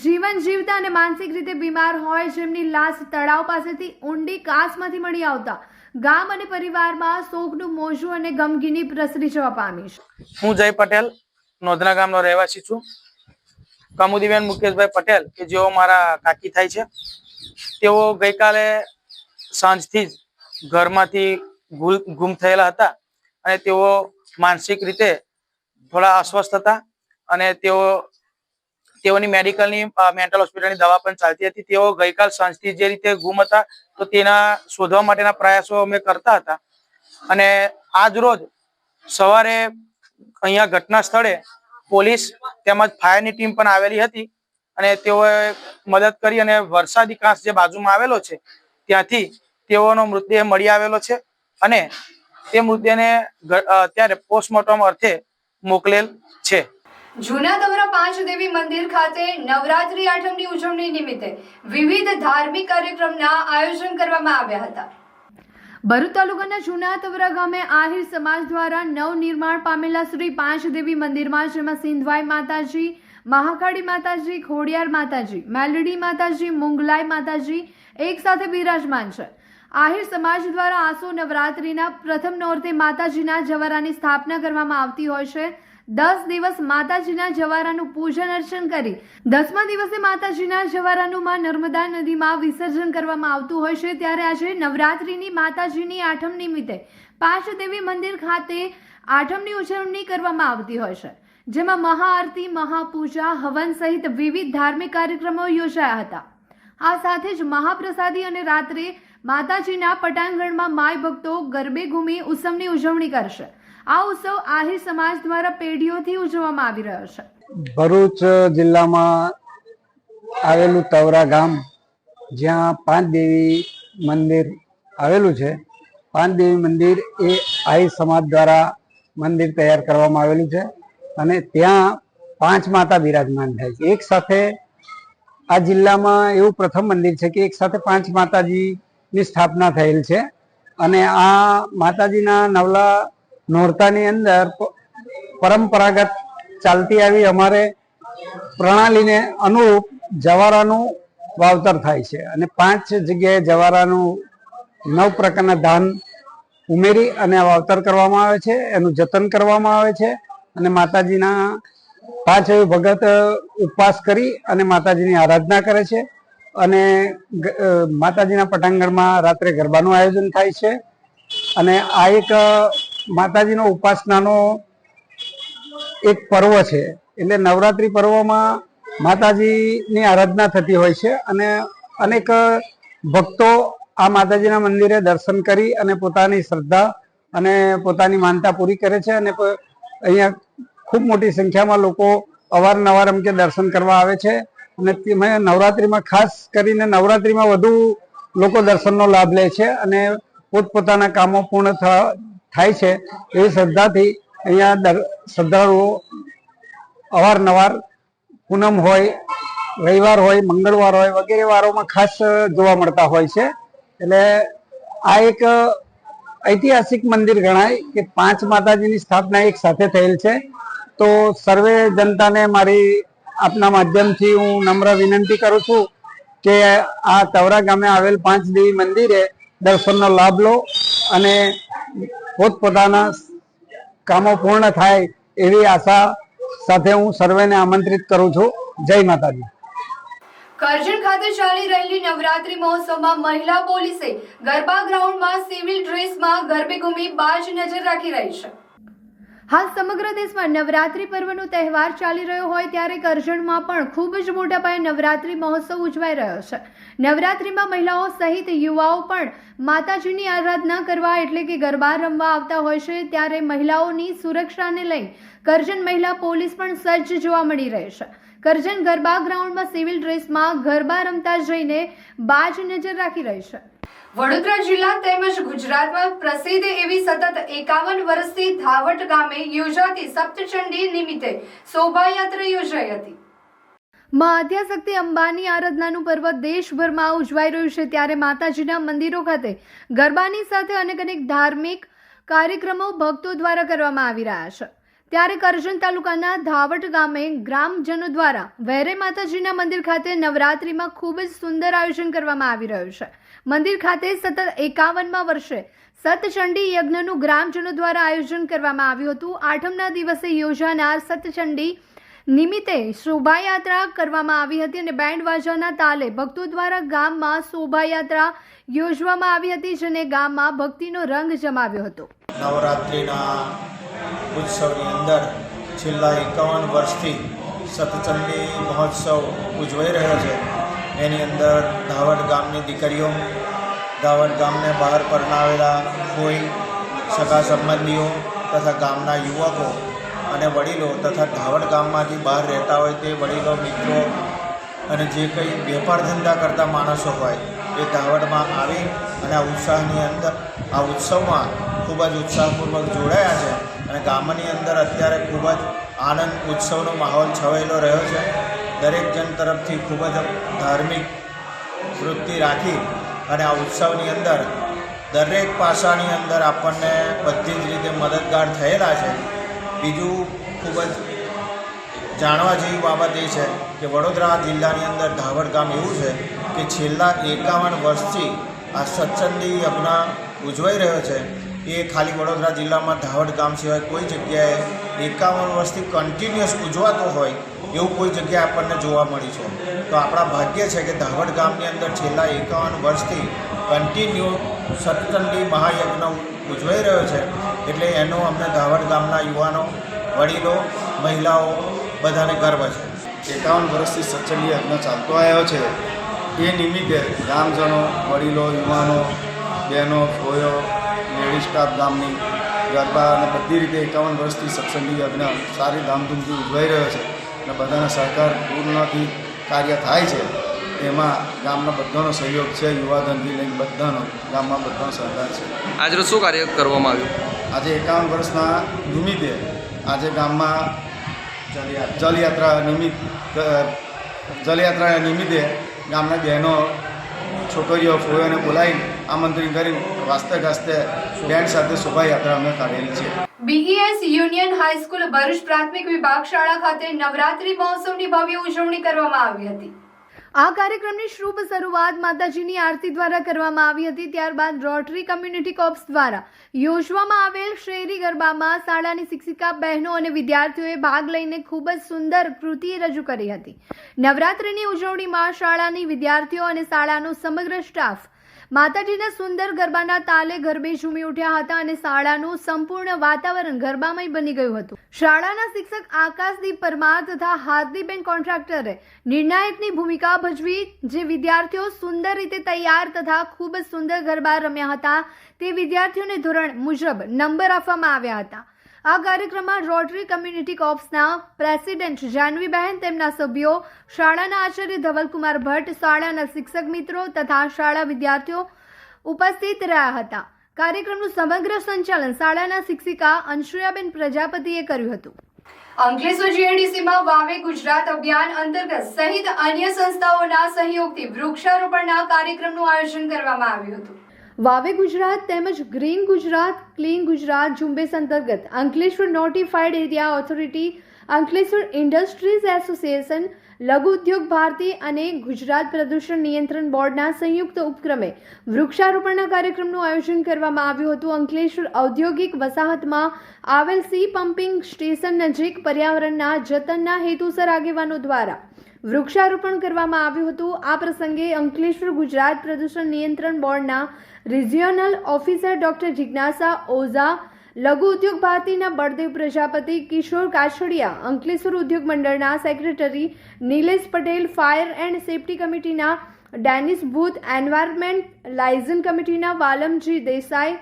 જીવન જીવતા અને માનસિક રીતે બીમાર હોય, જેમની લાશ તળાવ પાસેથી ઊંડી કાંસમાંથી મળી આવતા ગામ અને પરિવારમાં શોકનું મોજું અને ગમગીની પ્રસરી જવા પામી છે. હું જય પટેલ નોંધના ગામનો રહેવાસી છું. કમુદીબેન મુકેશભાઈ પટેલ કે જેઓ મારા કાકી થાય છે, તેઓ ગઈકાલે સાંજથી જ ઘરમાંથી ગુમ થયેલા હતા અને તેઓ માનસિક રીતે થોડા અસ્વસ્થ હતા અને તેઓની મેન્ટલ હોસ્પિટલની દવા પણ ચાલતી હતી. તેઓ ગઈકાલ સાંજથી જે રીતે ગુમ હતા તો તેના શોધવા માટેના પ્રયાસો અમે કરતા હતા અને આજ રોજ સવારે અહીંયા ઘટના સ્થળે પોલીસ તેમજ ફાયરની ટીમ પણ આવેલી હતી અને તેઓએ મદદ કરી અને વરસાદી કાંસ જે બાજુમાં આવેલો છે ત્યાંથી તેઓનો મૃતદેહ મળી આવેલો છે અને તે મૃતદેહને અત્યારે પોસ્ટમોર્ટમ અર્થે મોકલેલ છે. જૂના તવરા પાંચ દેવી મંદિર ખાતે નવરાત્રી આઠમની ઉજવણી નિમિત્તે વિવિધ ધાર્મિક કાર્યક્રમના આયોજન કરવામાં આવ્યા હતા. ભરૂચ તાલુકાના જૂના તવરા ગામે આહિર સમાજ દ્વારા નવનિર્માણ પામેલા શ્રી પાંચ દેવી મંદિરમાં, જેમાં સિંધવાઈ માતાજી, મહાકાળી માતાજી, ખોડિયાર માતાજી, મેલડી માતાજી, મુંગલાઈ માતાજી એક સાથે બિરાજમાન છે. આહિર સમાજ દ્વારા આસો નવરાત્રીના પ્રથમ નોરતે માતાજીના જવારાની સ્થાપના કરવામાં આવતી હોય છે. 10 દિવસ માતાજીના જવારાનું પૂજન અર્ચન કરી 10મા દિવસે માતાજીના જવારાનું માં નર્મદા નદીમાં વિસર્જન કરવામાં આવતું હોય છે. ત્યારે આજે નવરાત્રીની માતાજીની આઠમ નિમિત્તે પાંચ દેવી મંદિર ખાતે આઠમની ઉજવણી કરવામાં આવતી હોય છે, જેમાં મહાઆરતી, મહાપૂજા, હવન સહિત વિવિધ ધાર્મિક કાર્યક્રમો યોજાયા હતા. આ સાથે જ મહાપ્રસાદી અને રાત્રે માતાજીના પટાંગણમાં માય ભક્તો ગરબે ઘૂમી ઉત્સવની ઉજવણી કરશે. આ ઉત્સવ આહિર સમાજ દ્વારા પેઢીઓથી ઉજવવામાં આવી રહ્યો છે. ભરૂચ જિલ્લામાં આવેલું તવરા ગામ, જ્યાં પાંચ દેવી મંદિર આવેલું છે. પાંચ દેવી મંદિર એ આહિર સમાજ દ્વારા મંદિર તૈયાર કરવામાં આવેલું છે અને ત્યાં પાંચ માતા બિરાજમાન થાય છે. એક સાથે આ જિલ્લામાં એવું પ્રથમ મંદિર છે કે એક સાથે પાંચ માતાજીની સ્થાપના થયેલ છે અને આ માતાજીના નવલા નોરતાની અંદર પરંપરાગત ચાલતી આવી અમારે પ્રણાલીને અનુરૂપ જવારાનું વાવતર થાય છે અને 5 જગ્યાએ જવારાનું 9 પ્રકારના ધાન ઉમેરી અને વાવતર કરવામાં આવે છે, એનું જતન કરવામાં આવે છે અને માતાજીના 5 ભગત ઉપવાસ કરી અને માતાજીની આરાધના કરે છે અને માતાજીના પટાંગણમાં રાત્રે ગરબાનું આયોજન થાય છે અને આ એક માતાજીનો ઉપાસનાનો એક પર્વ છે. એટલે નવરાત્રી પર્વમાં માતાજીની આરાધના થતી હોય છે અને અનેક ભક્તો આ માતાજીના મંદિરે દર્શન કરી અને પોતાની શ્રદ્ધા અને પોતાની માનતા પૂરી કરે છે અને અહીંયા ખૂબ મોટી સંખ્યામાં લોકો અવારનવાર એમ કે દર્શન કરવા આવે છે અને નવરાત્રીમાં ખાસ કરીને નવરાત્રીમાં વધુ લોકો દર્શનનો લાભ લે છે અને પોતપોતાના કામો પૂર્ણ થાય છે એવી શ્રદ્ધાથી અહીંયા શ્રદ્ધાળુઓ અવારનવાર પૂનમ હોય, રવિવાર હોય, મંગળવાર હોય વગેરે વારોમાં ખાસ જોવા મળતા હોય છે. એટલે આ એક ઐતિહાસિક મંદિર ગણાય કે 5 માતાજીની સ્થાપના એક સાથે થયેલ છે. તો સર્વે જનતાને મારી આપના માધ્યમથી હું નમ્ર વિનંતી કરું છું કે આ તવરા ગામે આવેલ 5 દેવી મંદિરે દર્શનનો લાભ લો અને પોતપોતાના કામો પૂર્ણ થાય એવી આશા સાથે હું સર્વેને આમંત્રિત કરું છું. જય માતાજી. કરજણ ખાતે ચાલી રહેલી નવરાત્રી મહોત્સવમાં મહિલા પોલીસે ગરબા ગ્રાઉન્ડમાં સિવિલ ડ્રેસમાં ગરબે ઘૂમી બાજ નજર રાખી રહી છે. હાલ સમગ્ર દેશમાં નવરાત્રી પર્વનો તહેવાર ચાલી રહ્યો હોય ત્યારે કરજણમાં પણ ખૂબ જ મોટા પાયે નવરાત્રી મહોત્સવ ઉજવાઈ રહ્યો છે. નવરાત્રીમાં મહિલાઓ સહિત યુવાઓ પણ માતાજીની આરાધના કરવા એટલે કે ગરબા રમવા આવતા હોય છે ત્યારે મહિલાઓની સુરક્ષાને લઈ કરજણ મહિલા પોલીસ પણ સજ્જ જોવા મળી રહી છે. કરજણ ગરબા ગ્રાઉન્ડમાં સિવિલ ડ્રેસમાં ગરબા રમતા જઈને બાજ નજર રાખી રહી છે. વડોદરા જિલ્લા તેમજ ગુજરાતમાં પ્રસિદ્ધ એવી સતત 51 વર્ષથી ધાવટ ગામે યોજાતી સપ્તચંડી નિમિત્તે શોભાયાત્રા યોજાઈ હતી. મા આદ્યાશક્તિ અંબાની આરાધનાનું પર્વ દેશભરમાં ઉજવાઈ રહ્યું છે ત્યારે માતાજીના મંદિરો ખાતે ગરબાની સાથે અનેક ધાર્મિક કાર્યક્રમો ભક્તો દ્વારા કરવામાં આવી રહ્યા છે. ત્યારે કરજણ તાલુકાના ધાવટ ગામે ગ્રામજનો દ્વારા વૈરે માતાજીના મંદિર ખાતે નવરાત્રીમાં ખૂબ જ સુંદર આયોજન કરવામાં આવી રહ્યું છે. મંદિર ખાતે સતત 51મા વર્ષે સતચંડી યજ્ઞનું ગ્રામજનો દ્વારા આયોજન કરવામાં આવ્યું હતું. આઠમના દિવસે યોજાનાર સતચંડી નિમિત્તે શોભાયાત્રા કરવામાં આવી હતી અને બેન્ડ વાજાના તાલે ભક્તો દ્વારા ગામમાં શોભાયાત્રા યોજવામાં આવી હતી જેને ગામમાં ભક્તિનો રંગ જમાવ્યો હતો. નવરાત્રિના ઉત્સવની અંદર છેલ્લા 51 વર્ષથી સતચંડી મહોત્સવ ઉજવાઈ રહ્યો છે. એની અંદર ધાવડ ગામની દીકરીઓ, ધાવડ ગામને બહાર પરણાવેલા કોઈ સગા સંબંધીઓ તથા ગામના યુવકો અને વડીલો તથા ધાવડ ગામમાંથી બહાર રહેતા હોય તે વડીલો, મિત્રો અને જે કંઈ વેપાર ધંધા કરતા માણસો હોય એ ધાવડમાં આવી અને આ ઉત્સાહની અંદર આ ઉત્સવમાં ખૂબ જ ઉત્સાહપૂર્વક જોડાયા છે અને ગામની અંદર અત્યારે ખૂબ જ આનંદ ઉત્સવનો માહોલ છવાયેલો રહ્યો છે. દરેક જન તરફથી ખૂબ જ ધાર્મિક વૃત્તિ રાખી અને આ ઉત્સવની અંદર દરેક પાસાની અંદર આપણને બધી જ રીતે મદદગાર થયેલા છે. બીજું ખૂબ જ જાણવા જેવી બાબત એ છે કે વડોદરા જિલ્લાની અંદર ધાવડ ગામ એવું છે કે છેલ્લા 51 વર્ષથી આ સત્સંગી યજ્ઞ ઉજવાઈ રહ્યો છે. એ ખાલી વડોદરા જિલ્લામાં ધાવડ ગામ સિવાય કોઈ જગ્યાએ 51 વર્ષથી કન્ટિન્યુઅસ ઉજવાતો હોય એવું કોઈ જગ્યાએ આપણને જોવા મળી છે. તો આપણા ભાગ્ય છે કે ધાવડ ગામની અંદર છેલ્લા 51 વર્ષથી કન્ટિન્યુ સત્સંગી મહાયજ્ઞ ઉજવાઈ રહ્યો છે. એટલે એનો અમને ધાવડ ગામના યુવાનો, વડીલો, મહિલાઓ બધાને ગર્વ છે. 51 વર્ષથી સત્સંગી યજ્ઞ ચાલતો આવ્યો છે. એ નિમિત્તે ગામજનો, વડીલો, યુવાનો, બહેનો, ફોયો, લેડીઝ સ્ટાફ ગામની ગરબા અને બધી રીતે 51 વર્ષથી સત્સંગી યજ્ઞ સારી ધામધૂમથી ઉજવાઈ રહ્યો છે અને બધાના સહકાર પૂર્ણથી કાર્ય થાય છે. એમાં ગામના બધાનો સહયોગ છે, યુવાધનથી લઈને બધાનો ગામમાં બધાનો સહકાર છે. આજે શું કાર્ય કરવામાં આવ્યું? આજે 51 વર્ષના નિમિત્તે આજે ગામમાં જલયાત્રા નિમિત્તે ગામના બહેનો, છોકરીઓ, ફોયોને બોલાવી આમંત્રણ કરી વાસ્તે ગાસ્તે બેન્ડ સાથે શોભાયાત્રા અમે કાઢેલી છે. BES યુનિયન હાઈસ્કૂલ ભરૂચ પ્રાથમિક વિભાગ શાળા ખાતે નવરાત્રી મહોત્સવની ભવ્ય ઉજવણી કરવામાં આવી હતી. આ કાર્યક્રમની શુભ શરૂઆત માતાજીની આરતી દ્વારા કરવામાં આવી હતી. ત્યારબાદ રોટરી કમ્યુનિટી કોર્પ્સ દ્વારા યોજવામાં આવેલ શેરી ગરબામાં શાળાની શિક્ષિકા બહેનો અને વિદ્યાર્થીઓએ ભાગ લઈને ખૂબ જ સુંદર કૃતિ રજૂ કરી હતી. નવરાત્રિની ઉજવણીમાં શાળાની વિદ્યાર્થીઓ અને શાળાનો સમગ્ર સ્ટાફ માતાજીના સુંદર ગરબાના તાલે ગરબે ઝૂમી ઉઠ્યા હતા અને શાળાનું સંપૂર્ણ વાતાવરણ ગરબામય બની ગયું હતું. શાળાના શિક્ષક આકાશદીપ પરમાર તથા હાર્દીબેન કોન્ટ્રાક્ટરે નિર્ણાયકની ભૂમિકા ભજવી, જે વિદ્યાર્થીઓ સુંદર રીતે તૈયાર તથા ખૂબ જ સુંદર ગરબા રમ્યા હતા તે વિદ્યાર્થીઓને ધોરણ મુજબ નંબર આપવામાં આવ્યા હતા. આ કાર્યક્રમમાં રોટરી કમ્યુનિટી કોર્પ્સના પ્રેસિડેન્ટ જાનવીબહેન, તેમના સભ્યો, શાળાના આચાર્ય ધવલકુમાર ભટ્ટ, શાળાના શિક્ષક મિત્રો તથા શાળા વિદ્યાર્થીઓ ઉપસ્થિત રહ્યા હતા. કાર્યક્રમનું સમગ્ર સંચાલન શાળાના શિક્ષિકા અંશુયાબેન પ્રજાપતિએ કર્યું હતું. અંકલેશ્વર GIDCમાં વાવે ગુજરાત અભિયાન અંતર્ગત સહિત અન્ય સંસ્થાઓના સહયોગથી વૃક્ષારોપણના કાર્યક્રમનું આયોજન કરવામાં આવ્યું હતું. વાવે ગુજરાત તેમજ ગ્રીન ગુજરાત, ક્લીન ગુજરાત ઝુંબેશ અંતર્ગત Ankleshwar notified area authority, Ankleshwar industries association, લઘુ ઉદ્યોગ ભારતી અને ગુજરાત પ્રદૂષણ નિયંત્રણ બોર્ડના સંયુક્ત ઉપક્રમે વૃક્ષારોપણના કાર્યક્રમનું આયોજન કરવામાં આવ્યું હતું. અંકલેશ્વર ઔદ્યોગિક વસાહતમાં આવેલ સી પમ્પિંગ સ્ટેશન નજીક પર્યાવરણના જતનના હેતુસર આગેવાનો દ્વારા વૃક્ષારોપણ કરવામાં આવ્યું હતું. આ પ્રસંગે અંકલેશ્વર ગુજરાત પ્રદૂષણ નિયંત્રણ બોર્ડના રિજિયોનલ ઓફિસર ડોક્ટર જિજ્ઞાસા ઓઝા, લઘુ ઉદ્યોગ ભારતીના બળદેવ પ્રજાપતિ, કિશોર કાછડિયા, અંકલેશ્વર ઉદ્યોગ મંડળના secretary Nilesh Patel, fire and safety કમિટીના ડેનિસ બુથ, એન્વાયરમેન્ટ લાયઝન કમિટીના વાલમજી દેસાઈ,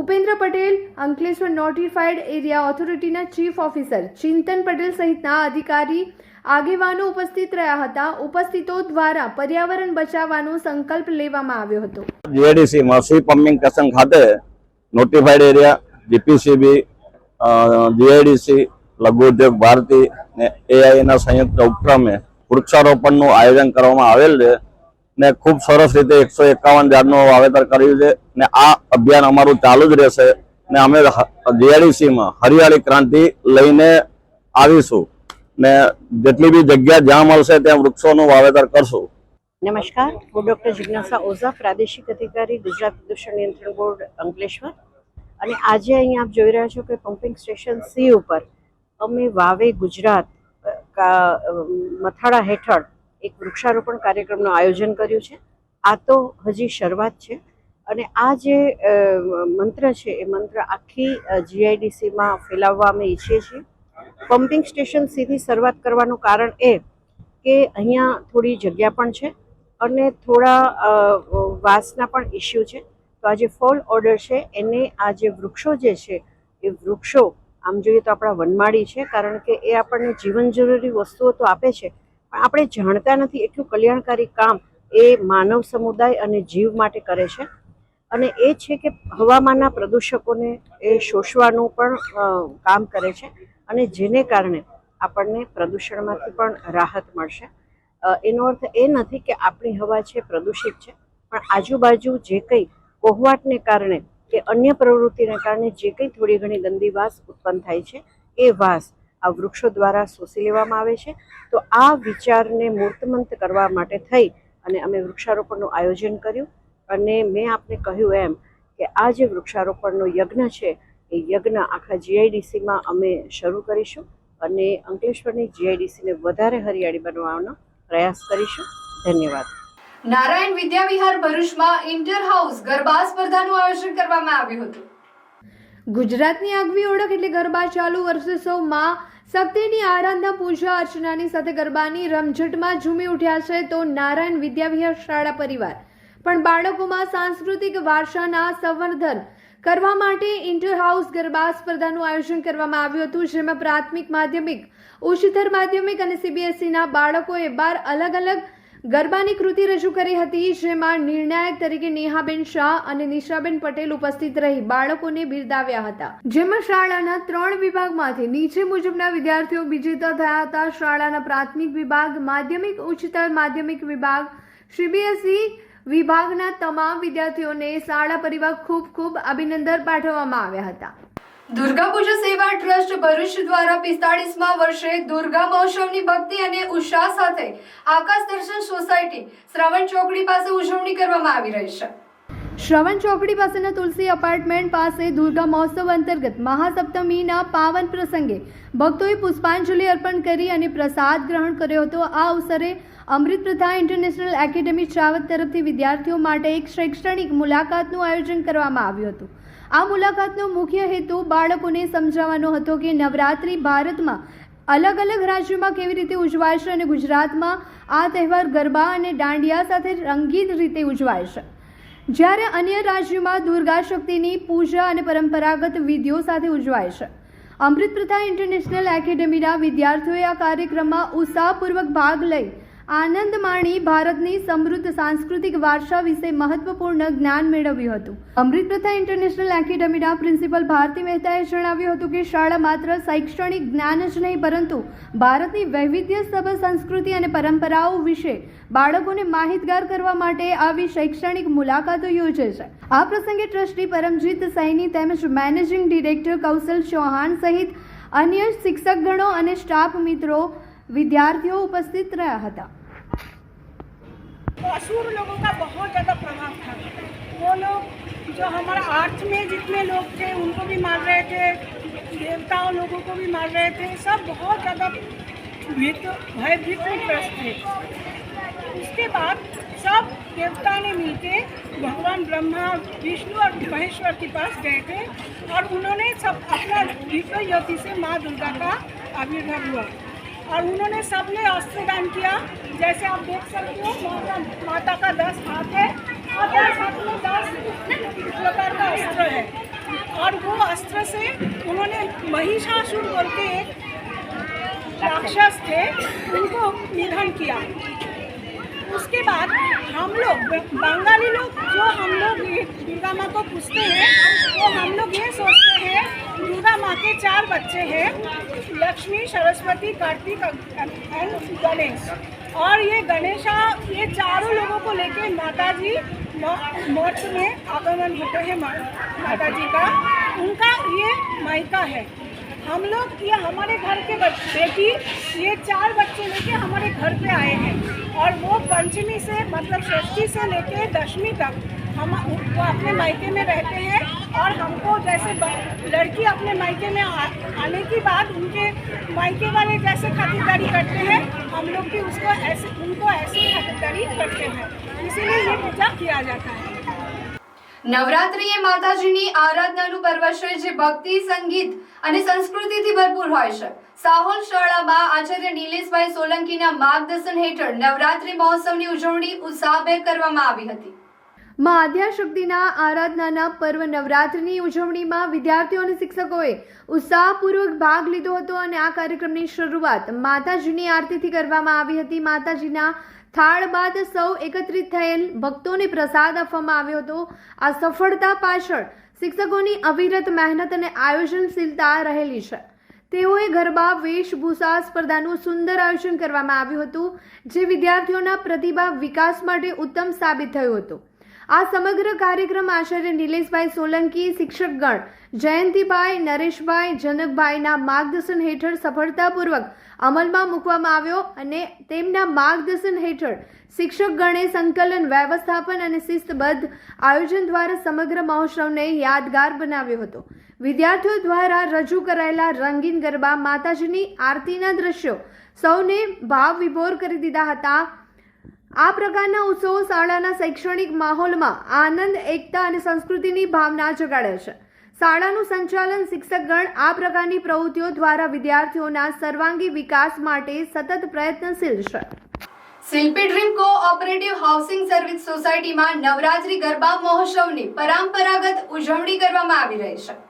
ઉપેન્દ્ર પટેલ, અંકલેશ્વર નોટિફાઈડ એરિયા ઓથોરિટીના ચીફ ઓફિસર ચિંતન પટેલ સહિતના અધિકારી આગેવાનો ઉપસ્થિત રહ્યા હતા. ઉપસ્થિતો દ્વારા પર્યાવરણ બચાવવાનો સંકલ્પ લેવામાં આવ્યો હતો. GIDCમાં સી પમ્પિંગ સ્ટેશન ખાતે નોટિફાઈડ એરિયા, DPCB, GIDC, લઘુ ઉદ્યોગ ભારતી ને AIના સંયુક્ત ઉપક્રમે વૃક્ષારોપણનું આયોજન કરવામાં આવેલ છે ને ખૂબ સરસ રીતે 151 ઝાડનું વાવેતર કર્યું છે ને આ અભિયાન અમારું ચાલુ જ રહેશે ને અમે GIDCમાં હરિયાળી ક્રાંતિ લઈને આવીશું ને જેટલી બી જગ્યા જ્યાં મળશે ત્યાં વૃક્ષોનું વાવેતર કરશું. નમસ્કાર, હું ડૉક્ટર જિજ્ઞાસા ઓઝા, પ્રાદેશિક અધિકારી ગુજરાત પ્રદૂષણ નિયંત્રણ બોર્ડ અંકલેશ્વર. અને આજે અહીંયા આપ જોઈ રહ્યા છો કે પમ્પિંગ સ્ટેશન સી ઉપર અમે વાવે ગુજરાત મથાળા હેઠળ એક વૃક્ષારોપણ કાર્યક્રમનું આયોજન કર્યું છે. આ તો હજી શરૂઆત છે અને આ જે મંત્ર છે એ મંત્ર આખી GIDCમાં ફેલાવવા અમે ઈચ્છીએ છીએ. પમ્પિંગ સ્ટેશન સીધી શરૂઆત કરવાનું કારણ એ કે અહીંયા થોડી જગ્યા પણ છે અને થોડા વાસના પણ ઇસ્યુ છે. તો આ જે ફોલ ઓર્ડર છે એને આ જે વૃક્ષો જે છે એ વૃક્ષો આમ જોઈએ તો આપણા વનમાળી છે, કારણ કે એ આપણને જીવન જરૂરી વસ્તુઓ તો આપે છે પણ આપણે જાણતા નથી એટલું કલ્યાણકારી કામ એ માનવ સમુદાય અને જીવ માટે કરે છે. અને એ છે કે હવામાનના પ્રદૂષકોને એ શોષવાનું પણ કામ કરે છે અને જેને કારણે આપણને પ્રદૂષણમાંથી પણ રાહત મળશે. એનો અર્થ એ નથી કે આપણી હવા છે પ્રદૂષિત છે, પણ આજુબાજુ જે કંઈ કોહવાટને કારણે કે અન્ય પ્રવૃત્તિને કારણે જે કંઈ થોડી ઘણી ગંદી વાસ ઉત્પન્ન થાય છે એ વાસ આ વૃક્ષો દ્વારા શોષી લેવામાં આવે છે. તો આ વિચારને મૂર્તમંત કરવા માટે થઈ અને અમે વૃક્ષારોપણનું આયોજન કર્યું. અને મેં આપને કહ્યું એમ કે આ જે વૃક્ષારોપણનો યજ્ઞ છે એ યજ્ઞ આખા GIDCમાં અમે શરૂ કરીશું અને અંકલેશ્વરની GIDCને વધારે હરિયાળી બનાવવાનો પ્રયાસ કરીશું. ધન્યવાદ. નારાયણ વિદ્યા વિહાર ભરૂચમાં ઇન્ટર હાઉસ ગરબા સ્પર્ધાનું આયોજન કરવામાં આવ્યું હતું. ગુજરાતની આગવી ઓળખ એટલે ગરબા ચાલુ વર્ષોત્સવમાં શક્તિની આરાધના, પૂજા અર્ચનાની સાથે ગરબાની રમઝટમાં ઝૂમી ઉઠ્યા છે. તો નારાયણ વિદ્યા વિહાર શાળા પરિવાર પણ બાળકોમાં સાંસ્કૃતિક વારસાના સંવર્ધન કરવા માટે ઇન્ટર હાઉસ ગરબા સ્પર્ધાનું આયોજન કરવામાં આવ્યું હતું, જેમાં પ્રાથમિક, માધ્યમિક, ઉચ્ચતર માધ્યમિક અને CBSEના બાળકોએ 12 અલગ અલગ ગરબાની કૃતિ રજૂ કરી હતી, જેમાં નિર્ણાયક તરીકે નેહાબેન શાહ અને નિશાબેન પટેલ ઉપસ્થિત રહી બાળકોને બિરદાવ્યા હતા. જેમાં શાળાના 3 વિભાગમાંથી નીચે મુજબના વિદ્યાર્થીઓ વિજેતા થયા હતા. શાળાના પ્રાથમિક વિભાગ, માધ્યમિક, ઉચ્ચતર માધ્યમિક વિભાગ, CBSE વિભાગના તમામ વિદ્યાર્થીઓને શાળા પરિવાર ખૂબ અભિનંદન પાઠવવામાં આવ્યા હતા. દુર્ગા પૂજા સેવા ટ્રસ્ટ ભરૂચ દ્વારા 45મા વર્ષે દુર્ગા મહોત્સવની ભક્તિ અને ઉત્સાહ સાથે આકાશ દર્શન સોસાયટી શ્રવણ ચોકડી પાસે ઉજવણી કરવામાં આવી રહી છે. શ્રવણ ચોકડી પાસેના તુલસી અપાર્ટમેન્ટ પાસે દુર્ગા મહોત્સવ અંતર્ગત મહાસપ્તમીના પાવન પ્રસંગે ભક્તોએ પુષ્પાંજલિ અર્પણ કરી અને પ્રસાદ ગ્રહણ કર્યો હતો. આ અવસરે અમૃત પ્રથા ઇન્ટરનેશનલ એકેડમી ચાવત તરફથી વિદ્યાર્થીઓ માટે એક શૈક્ષણિક મુલાકાતનું આયોજન કરવામાં આવ્યું હતું. આ મુલાકાતનો મુખ્ય હેતુ બાળકોને સમજાવવાનો હતો કે નવરાત્રિ ભારતમાં અલગ અલગ રાજ્યોમાં કેવી રીતે ઉજવાય છે અને ગુજરાતમાં આ તહેવાર ગરબા અને દાંડિયા સાથે રંગીન રીતે ઉજવાય છે, જ્યારે અન્ય રાજ્યોમાં દુર્ગા શક્તિની પૂજા અને પરંપરાગત વિધિઓ સાથે ઉજવાય છે. અમૃત પ્રથા ઇન્ટરનેશનલ એકેડમીના વિદ્યાર્થીઓએ આ કાર્યક્રમમાં ઉત્સાહપૂર્વક ભાગ લઈ આનંદ માણી ભારતની સમૃદ્ધ સાંસ્કૃતિક વારસા વિશે મહત્વપૂર્ણ જ્ઞાન મેળવ્યું હતું. અમૃત પ્રથા ઇન્ટરનેશનલ એકેડમીના પ્રિન્સિપલ ભારતી મહેતાએ જણાવ્યું હતું કે શાળા માત્ર શૈક્ષણિક જ્ઞાન જ નહીં પરંતુ ભારતની વૈવિધ્યસભર સંસ્કૃતિ અને પરંપરાઓ વિશે બાળકોને માહિતગાર કરવા માટે આવી શૈક્ષણિક મુલાકાતો યોજે છે. આ પ્રસંગે ટ્રસ્ટી પરમજીત સૈની તેમજ મેનેજિંગ ડિરેક્ટર કૌશલ ચૌહાણ સહિત અન્ય શિક્ષકગણો અને સ્ટાફ મિત્રો विद्यार्थियों उपस्थित रहा था. असुर लोगों का बहुत ज़्यादा प्रभाव था. वो लोग जो हमारा आर्ट में जितने लोग थे उनको भी मार रहे थे, देवताओं लोगों को भी मार रहे थे. सब बहुत ज़्यादा भयभीत ग्रस्त थे. उसके बाद सब देवता ने मिलके भगवान ब्रह्मा विष्णु और महेश्वर के पास गए थे और उन्होंने सब अपना दिव्य ज्योति से माँ दुर्गा का आविर्भाव हुआ और उन्होंने सबने अस्त्र दान किया. जैसे आप देख सकते हो माता का 10 हाथ है और 10 हाथ में 10 प्रकार का अस्त्र है और वो अस्त्र से उन्होंने महिषासुर बोल के एक राक्षस थे उनको निधन किया. उसके बाद हम लोग बंगाली लोग जो हम लोग दुर्गा माँ को पूछते हैं तो हम लोग ये सोचते हैं दुर्गा माँ के 4 बच्चे हैं, लक्ष्मी, सरस्वती, कार्तिक एंड गणेश. और ये गणेशा ये चारों लोगों को लेके माता जी मोक्ष में आगमन होते हैं. माता जी का उनका ये मायका है. हम लोग ये हमारे घर के बेटी ये 4 बच्चे लेके हमारे घर पे आए हैं और वो पंचमी से मतलब षष्ठी से लेके दशमी तक हम वो अपने मायके में रहते हैं और हमको जैसे लड़की अपने मायके में आने के बाद उनके मायके वाले जैसे खातिरदारी करते हैं हम लोग भी उनको ऐसे खातिरदारी करते हैं. इसीलिए ये पूजा किया जाता है. નવરાત્રિ એ માતાજીની આરાધનાનું પર્વ છે જે ભક્તિ, સંગીત અને સંસ્કૃતિથી ભરપૂર હોય છે. સાહોલ શાળામાં આચાર્ય નિલેશભાઈ સોલંકીના માર્ગદર્શન હેઠળ નવરાત્રિ મહોત્સવની ઉજવણી ઉત્સાહભેર કરવામાં આવી હતી. માં આદ્યાશક્તિના આરાધનાના પર્વ નવરાત્રિની ઉજવણીમાં વિદ્યાર્થીઓ અને શિક્ષકોએ ઉત્સાહપૂર્વક ભાગ લીધો હતો અને આ કાર્યક્રમની શરૂઆત માતાજીની આરતીથી કરવામાં આવી હતી. માતાજીના થાળ બાદ સૌ એકત્રિત થયેલ ભક્તોને પ્રસાદ આપવામાં આવ્યો હતો. આ સફળતા પાછળ શિક્ષકોની અવિરત મહેનત અને આયોજનશીલતા રહેલી છે. તેઓએ ગરબા વેશભૂષા સ્પર્ધાનું સુંદર આયોજન કરવામાં આવ્યું હતું જે વિદ્યાર્થીઓના પ્રતિભા વિકાસ માટે ઉત્તમ સાબિત થયું હતું. આ સમગ્ર કાર્યક્રમ આચાર્ય નિલેશભાઈ સોલંકી, શિક્ષકગણ જયંતિભાઈ, નરેશભાઈ, જનકભાઈના માર્ગદર્શન હેઠળ સફળતાપૂર્વક અમલમાં મૂકવામાં આવ્યો અને તેમના માર્ગદર્શન હેઠળ શિક્ષકગણે સંકલન, વ્યવસ્થાપન અને શિસ્તબદ્ધ આયોજન દ્વારા સમગ્ર મહોત્સવને યાદગાર બનાવ્યો હતો. વિદ્યાર્થીઓ દ્વારા રજૂ કરાયેલા રંગીન ગરબા, માતાજીની આરતીના દ્રશ્યો સૌને ભાવ વિભોર કરી દીધા હતા. આ પ્રકારના ઉત્સવો શાળાના શૈક્ષણિક માહોલમાં આનંદ, એકતા અને સંસ્કૃતિની ભાવના જગાડે છે. શાળાનું સંચાલન શિક્ષકગણ આ પ્રકારની પ્રવૃત્તિઓ દ્વારા વિદ્યાર્થીઓના સર્વાંગી વિકાસ માટે સતત પ્રયત્નશીલ છે. શિલ્પી ડ્રીમ કોઓપરેટિવ હાઉસિંગ સર્વિસ સોસાયટીમાં નવરાત્રી ગરબા મહોત્સવની પરંપરાગત ઉજવણી કરવામાં આવી રહી છે.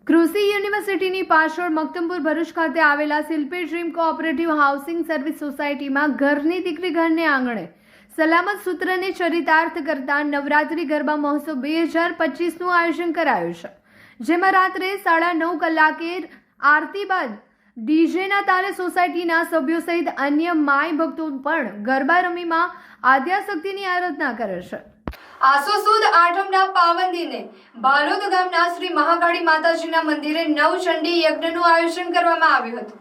કૃષિ યુનિવર્સિટીની પાછળ મક્તમપુર ભરૂચ ખાતે આવેલા શિલ્પી ડ્રીમ કોઓપરેટિવ હાઉસિંગ સર્વિસ સોસાયટીમાં ઘરની દીકરી ઘરને આંગણે સલામત સૂત્રને ચરિતાર્થ કરતા નવરાત્રી ગરબા મહોત્સવ 2025નું આયોજન કરાયું છે, જેમાં રાત્રે 9:30 કલાકે આરતી બાદ ડીજેના તાલે સોસાયટીના સભ્યો સહિત અન્ય માય ભક્તો પણ ગરબા રમીમાં આદ્યાશક્તિની આરાધના કરે છે. આસો સુદ આઠમના પાવન દિને બાલોદ ગામના શ્રી મહાકાળી માતાજીના મંદિરે નવચંડી યજ્ઞનું આયોજન કરવામાં આવ્યું હતું,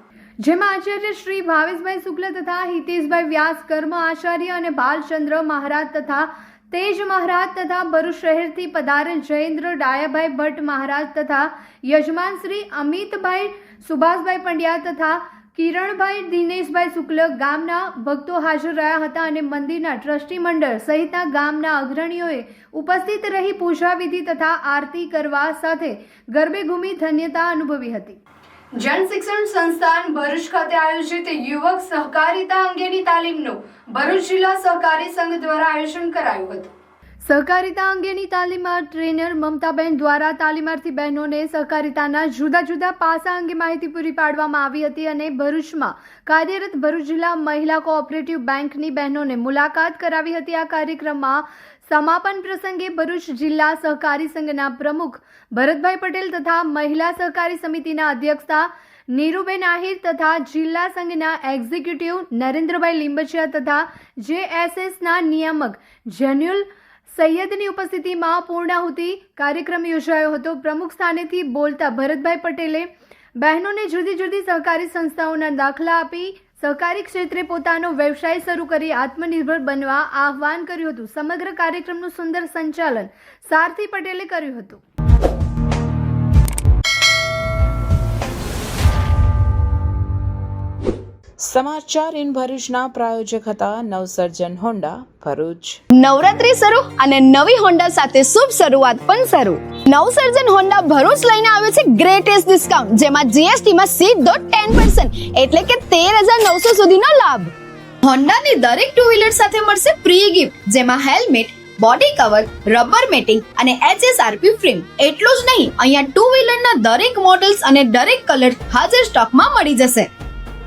જેમાં આચાર્ય શ્રી ભાવેશભાઈ શુક્લ તથા હિતેશભાઈ વ્યાસ, કર્મ આચાર્ય અને બાલચંદ્ર મહારાજ તથા તેજ મહારાજ તથા ભરૂચ શહેરથી પધારેલ જયેન્દ્ર ડાયાભાઈ ભટ્ટ મહારાજ તથા યજમાન શ્રી અમિતભાઈ સુભાષભાઈ પંડ્યા તથા કિરણભાઈ દિનેશભાઈ શુક્લ ગામના ભક્તો હાજર રહ્યા હતા અને મંદિરના ટ્રસ્ટી મંડળ સહિતના ગામના અગ્રણીઓએ ઉપસ્થિત રહી પૂજા વિધિ તથા આરતી કરવા સાથે ગરબે ઘૂમી ધન્યતા અનુભવી હતી. જન શિક્ષણ સંસ્થાન ભરૂચ ખાતે આયોજિત યુવક સહકારિતા અંગેની તાલીમનું ભરૂચ જિલ્લા સહકારી સંઘ દ્વારા આયોજન કરાયું હતું. સહકારિતા અંગેની તાલીમમાં ટ્રેનર મમતાબેન દ્વારા તાલીમાર્થી બહેનોને સહકારિતાના જુદા જુદા પાસા અંગે માહિતી પૂરી પાડવામાં આવી હતી અને ભરૂચમાં કાર્યરત ભરૂચ જિલ્લા મહિલા કોઓપરેટિવ બેંકની બહેનોને મુલાકાત કરાવી હતી. આ કાર્યક્રમમાં સમાપન પ્રસંગે ભરૂચ જિલ્લા સહકારી સંઘના પ્રમુખ ભરતભાઈ પટેલ તથા મહિલા સહકારી સમિતિના અધ્યક્ષતા નીરુબેન આહિર તથા જિલ્લા સંઘના એક્ઝિક્યુટિવ નરેન્દ્રભાઈ લીંબચિયા તથા JSSના નિયામક જેન્યુલ સૈયદની ઉપસ્થિતિમાં પૂર્ણાહુતિ કાર્યક્રમ યોજાયો હતો. પ્રમુખ સ્થાનેથી બોલતા ભરતભાઈ પટેલે બહેનોને જુદી જુદી સહકારી સંસ્થાઓના દાખલા આપી સહકારી ક્ષેત્રે પોતાનો વ્યવસાય શરૂ કરી આત્મનિર્ભર બનવા આહવાન કર્યું હતું. સમગ્ર કાર્યક્રમનું સુંદર સંચાલન સારથી પટેલે કર્યું હતું. સમાચાર ઇન ભરૂચના પ્રાયોજક હતા નવસર્જન હોન્ડા ભરૂચ. નવરાત્રી શરૂ અને નવી હોન્ડા સાથે શુભ શરૂઆત પણ શરૂ. નવસર્જન હોન્ડા ભરૂચ લઈને આવ્યો છે ગ્રેટેસ્ટ ડિસ્કાઉન્ટ, જેમાં GST માં સીધો 10% એટલે કે 13,900 સુધીનો લાભ. હોન્ડાની દરેક ટુ વ્હીલર સાથે મળશે ફ્રી ગિફ્ટ, જેમાં helmet, body cover, rubber matting અને HSRP ફ્રેમ. એટલું જ નહીં, અહીંયા ટુ વ્હીલરના દરેક મોડલ્સ અને દરેક કલર હાજર સ્ટોકમાં મળી જશે.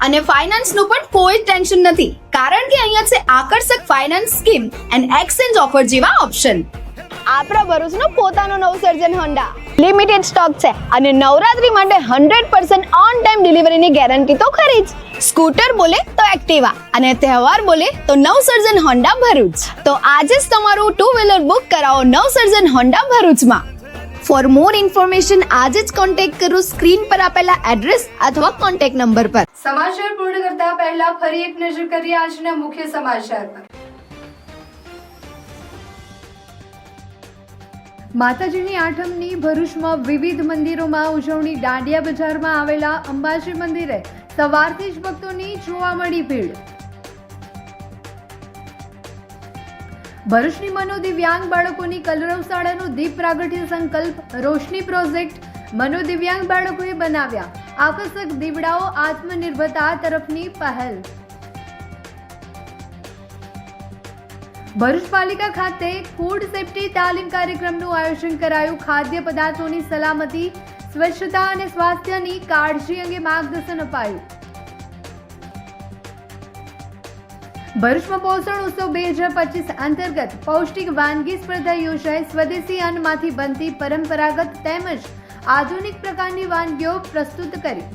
અને ફાઇનાન્સનું પણ કોઈ ટેન્શન નથી, કારણ કે અહીંયા છે આકર્ષક finance scheme and exchange offer જેવા ઓપ્શન. આપણા ભરૂચનું પોતાનું નવસર્જન હોન્ડા લિમિટેડ સ્ટોક છે અને નવરાત્રી માટે 100% ઓન ટાઈમ ડિલિવરીની ગેરંટી તો ખરી જ. સ્કૂટર બોલે તો એક્ટિવા અને તહેવાર બોલે તો નવસર્જન હોન્ડા ભરૂચ. તો આજે જ તમારું ટુ વ્હીલર બુક કરાવો નવસર્જન હોન્ડા ભરૂચમાં. ફોર મોર ઇન્ફોર્મેશન આજે જ કોન્ટેક્ટ કરો સ્ક્રીન પર આપેલા એડ્રેસ અથવા કોન્ટેક્ટ નંબર પર. સમાચાર પૂર્ણ કરતા પહેલા ફરી એક નજર કરીએ આજના મુખ્ય સમાચાર પર. માતાજીની આઠમની ભરૂચમાં વિવિધ મંદિરોમાં ઉજવણી. દાંડિયા બજારમાં આવેલા અંબાજી મંદિરે સવારથી જ ભક્તોની જોવા મળી ભીડ. ભરૂચની મનોદિવ્યાંગ બાળકોની કલરવ શાળાનો દીપ પ્રાગટ્ય સંકલ્પ રોશની પ્રોજેક્ટ મનોદિવ્યાંગ બાળકોએ બનાવ્યા આકર્ષક દીવડાઓ. આત્મનિર્ભરતા તરફની પહેલ. ભરૂચ પાલિકા ખાતે ફૂડ સેફ્ટી તાલીમ કાર્યક્રમનું આયોજન કરાયું. ખાદ્ય પદાર્થોની સલામતી, સ્વચ્છતા અને સ્વાસ્થ્યની કાળજી અંગે માર્ગદર્શન અપાયું. ભરૂચમાં પોષણ ઉત્સવ 2025 અંતર્ગત પૌષ્ટિક વાનગી સ્પર્ધા યોજાઈ. સ્વદેશી અન્નમાંથી બનતી પરંપરાગત તેમજ આધુનિક પ્રકારની વાનગીઓ પ્રસ્તુત કરી.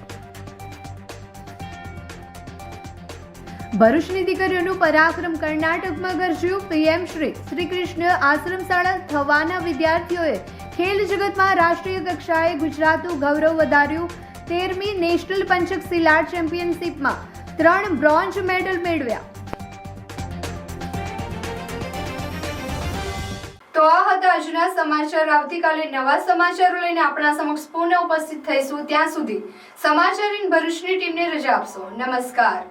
ભરૂચની દીકરીઓનું પરાક્રમ કર્ણાટકમાં ગરજ્યું. PM શ્રી કૃષ્ણ આશ્રમ શાળા થવાના વિદ્યાર્થીઓએ ખેલ જગતમાં રાષ્ટ્રીય કક્ષાએ ગુજરાતનું ગૌરવ વધાર્યું. 13મી નેશનલ પંચક સિલાટ ચેમ્પિયનશિપમાં 3 બ્રોન્ઝ મેડલ મેળવ્યા. તો આ હતા આજના સમાચાર. આવતીકાલે નવા સમાચારો લઈને આપણા સમક્ષ પુનઃ ઉપસ્થિત થઈશું. ત્યાં સુધી સમાચાર ઇન ભરૂચની ટીમને રજા આપશો. નમસ્કાર.